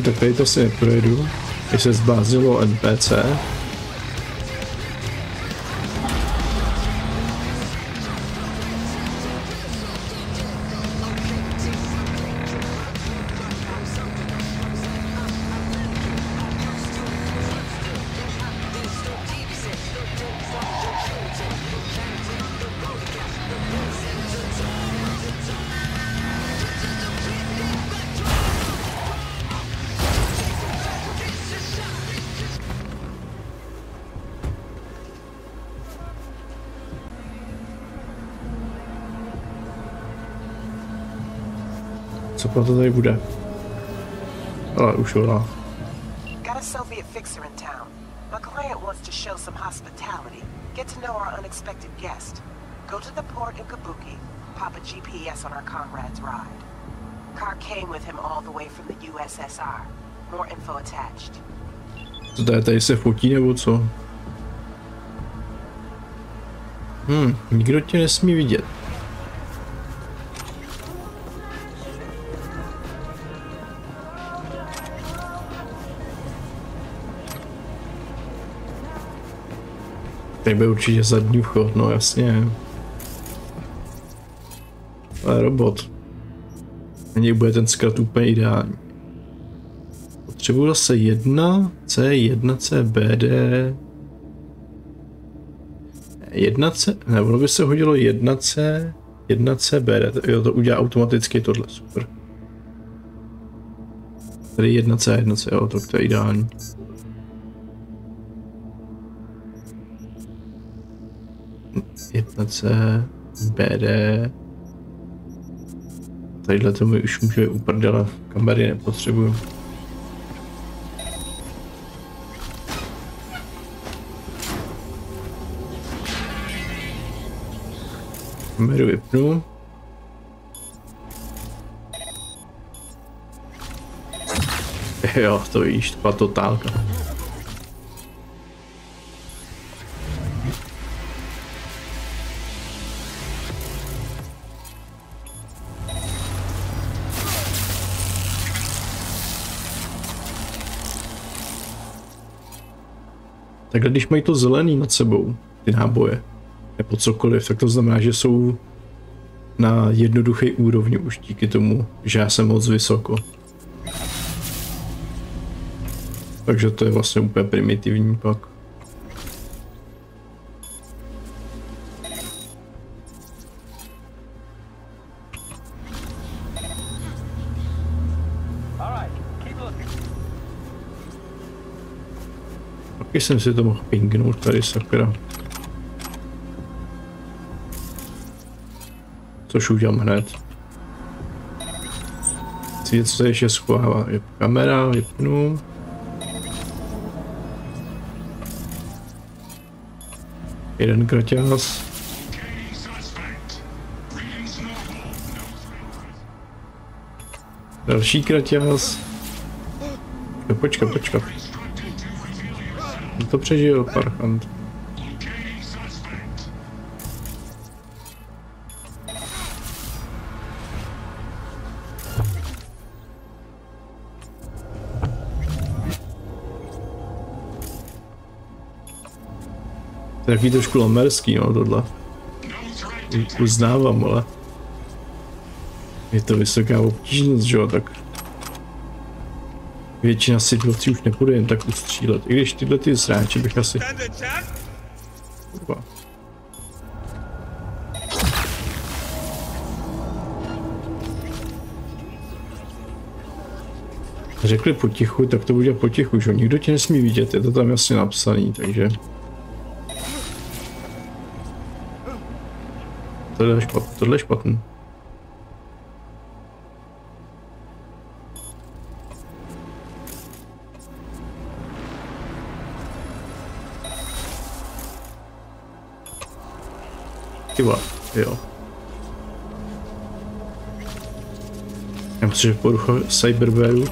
Tak tady to si neprojedu, když se zbláznilo NPC. Co pro to tady bude? Ale už jo. Got a Soviet fixer in town. My client wants to show some hospitality. Get to know our unexpected guest. Go to the port in Kabuki. Pop a GPS on our comrade's ride. Car came with him all the way from the USSR. More info attached. Co tady se fotí nebo co? Nikdo tě nesmí vidět. Tady bude určitě zadní vchod, no jasně. Ale robot. Není bude ten skrat úplně ideální. Potřebuji zase 1, C1, CBD. 1C, ne, ono by se hodilo 1C, 1 CBD, jo, to udělá automaticky tohle, super. Tady 1 C, jo, to je ideální. Jedna C, BD. Tadyhle to mi už může uprdele, kamery nepotřebuju. Kameru vypnu. Jo, to víš, to byla totálka. Takhle když mají to zelený nad sebou, ty náboje, nebo cokoliv, tak to znamená, že jsou na jednoduché úrovni už díky tomu, že já jsem moc vysoko. Takže to je vlastně úplně primitivní pak. Taky jsem si to mohl pingnout tady, sakra. Což udělám hned. Co se ještě schovává? Je kamera, vypnu. Jeden kraťas. Další kraťas. Počkat. To přežil parchant. To je takový trošku lamerský, no, tohle. Uznávám, ale je to vysoká obtížnost, že jo, tak většina situací už nepůjde jen tak ustřílet. I když tyhle ty sráče bych asi... Řekli potichu, tak to bude potichu, že jo? Nikdo tě nesmí vidět, je to tam jasně napsaný, takže... Tohle je špatný. Tyba, jo. Já myslím, že porucha cyberwareu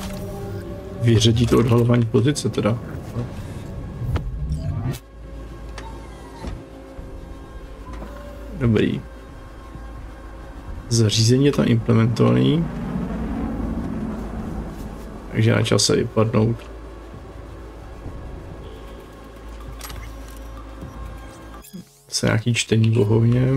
vyřadí to odhalování pozice teda. Dobrý. Zařízení je tam implementovaný. Takže na čase vypadnout. Se nějaký čtení bohovně.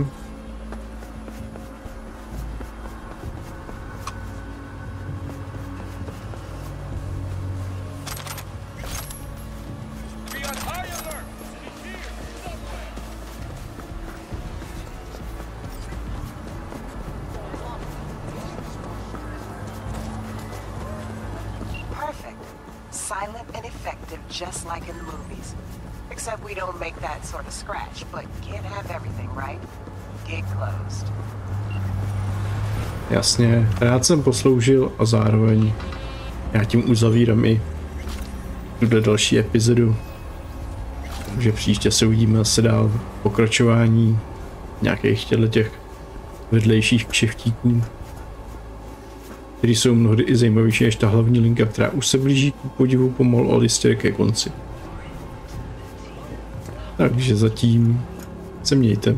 Jasně, rád jsem posloužil a zároveň já tím uzavírám i tuhle další epizodu. Takže příště se uvidíme zase dál v pokračování nějakých těch vedlejších kšeftíků, který jsou mnohdy i zajímavější než ta hlavní linka, která už se blíží k podivu pomalu, ale jistě ke konci. Takže zatím se mějte.